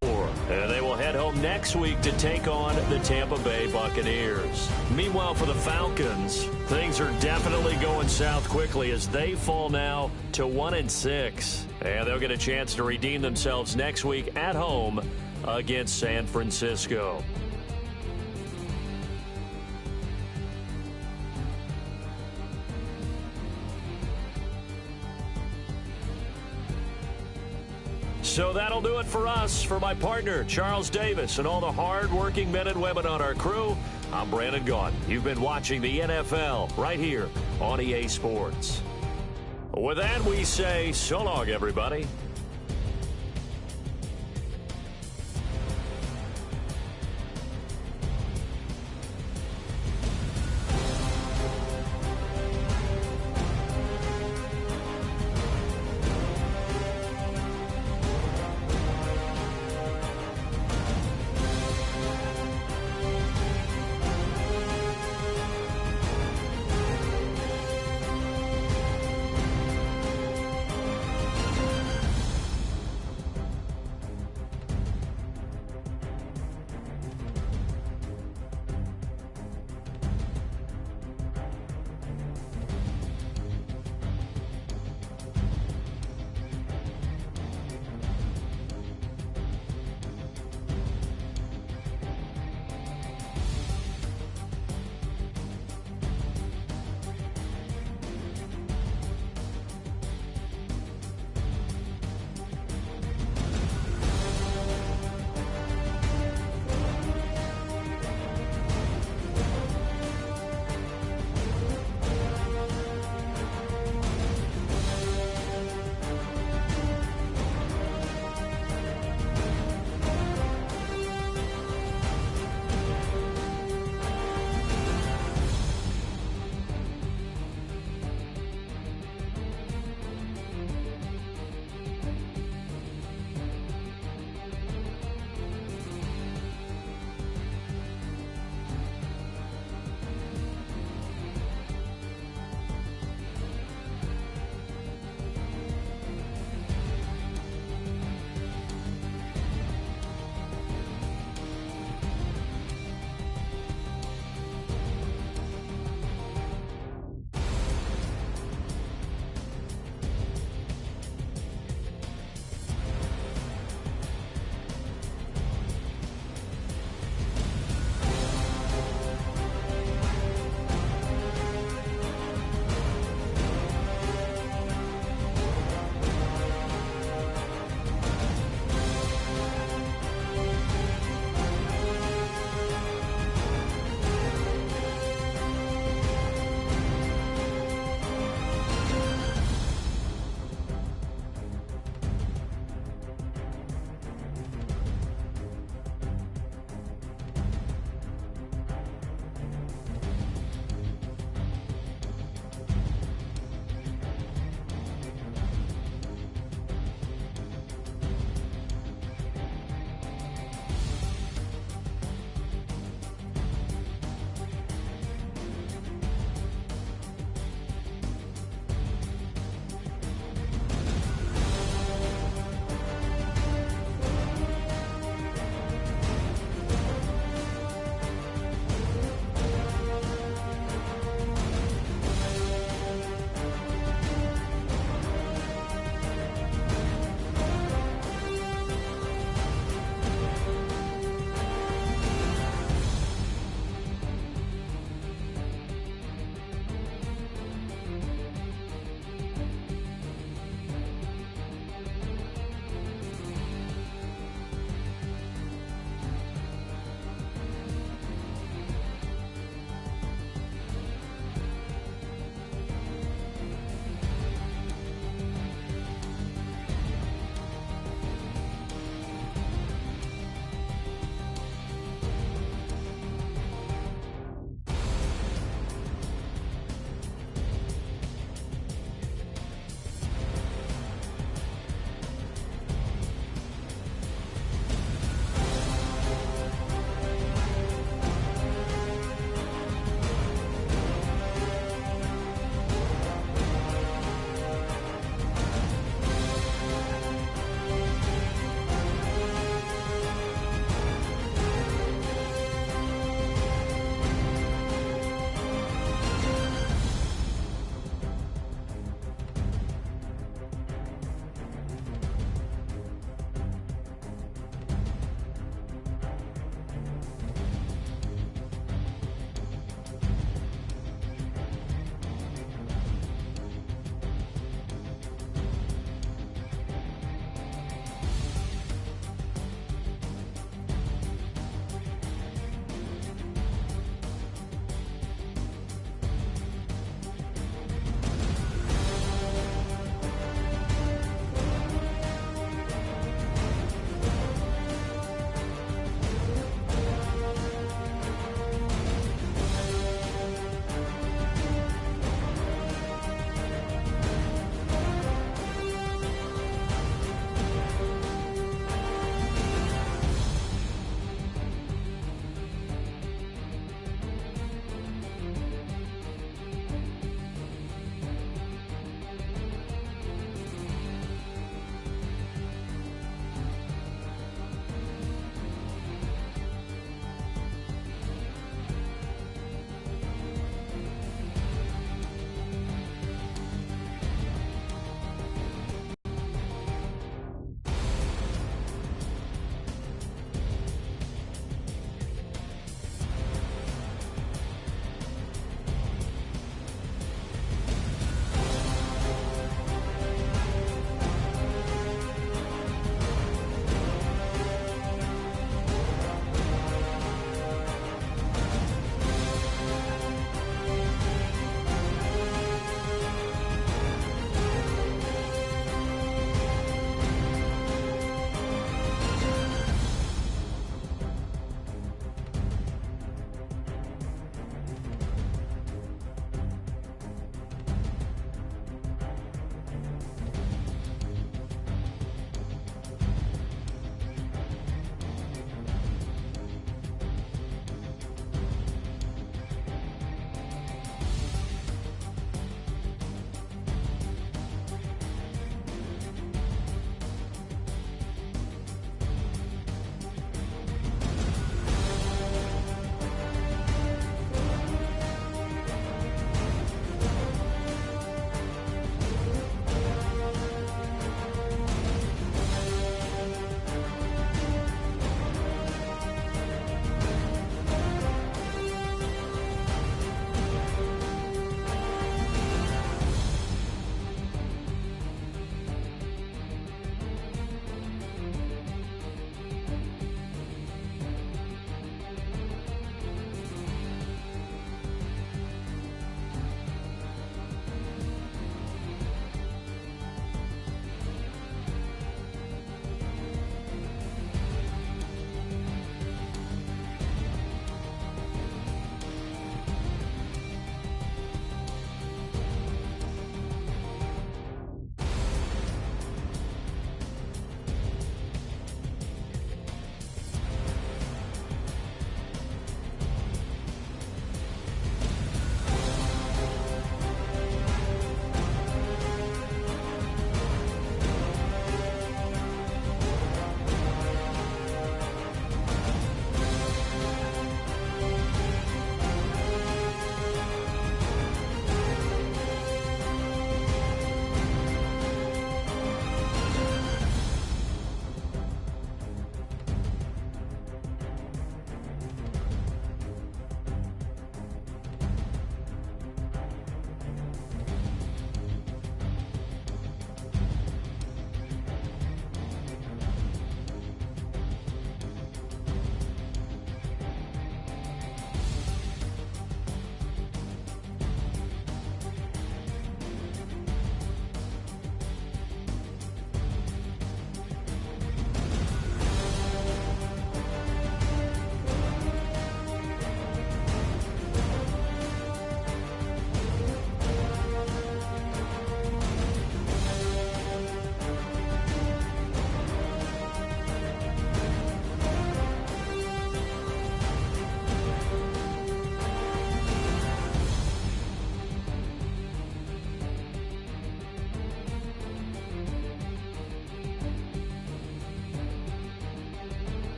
And they will head home next week to take on the Tampa Bay Buccaneers. Meanwhile, for the Falcons, things are definitely going south quickly as they fall now to 1-6. And they'll get a chance to redeem themselves next week at home against San Francisco. So that'll do it for us. For my partner, Charles Davis, and all the hard-working men and women on our crew, I'm Brandon Gaudin. You've been watching the NFL right here on EA Sports. With that, we say so long, everybody.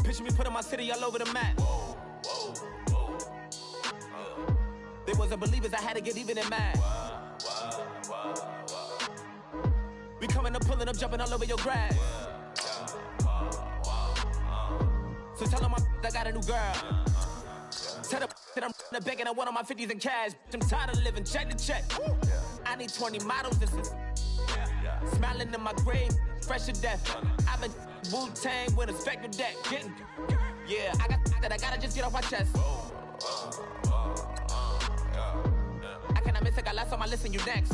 Picture me putting my city all over the map. They wasn't believers, I had to get even and mad. We coming up, pulling up, jumping all over your grass. So tell them I got a new girl. Tell them that I'm in the bank and I want on my 50s in cash. I'm tired of living check to check. I need 20 models, this is smiling in my grave, fresh to death. I've been Wu-Tang with a spectral deck. Getting, yeah, I gotta just get off my chest. I cannot miss it, got last on my list and you next.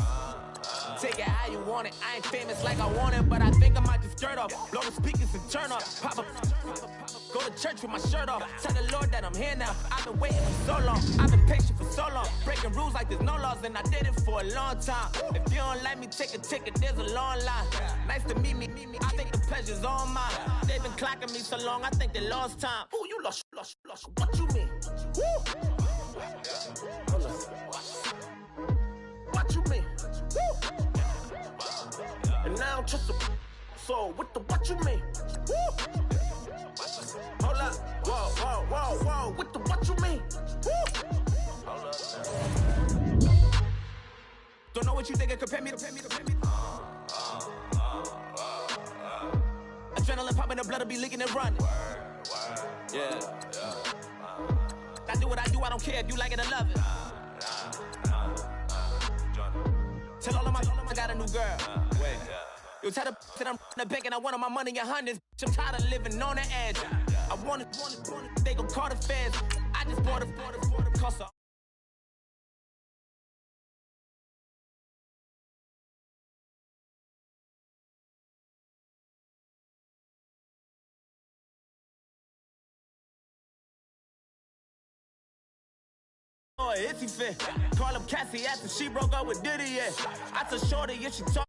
Take it how you want it. I ain't famous like I want it, but I think I might just skirt off. Blow the speakers and turn up. Pop up. Go to church with my shirt off. Tell the Lord that I'm here now. I've been waiting for so long. I've been patient for so long. Breaking rules like there's no laws, and I did it for a long time. If you don't like me, take a ticket. There's a long line. Nice to meet me. I think the pleasure's all mine. They've been clocking me so long, I think they lost time. Ooh, you lost. What you mean? Woo! What you mean? Woo! And now I'm just a so what you mean? Woo! Hold up, whoa, what you mean? Woo! Don't know what you think it compare me to. Adrenaline popping, the blood will be leaking and running. Yeah. I do what I do, I don't care if you like it or love it. Tell all of my I got a new girl. Wait. Yo, tell the that I'm in the bank and I want all my money in hundreds. I'm tired of living on the edge. I want it, they gon' call the feds. I just bought a cost of Itsy fit. Call up Cassie after she broke up with Diddy, yeah. I told Shorty if she talk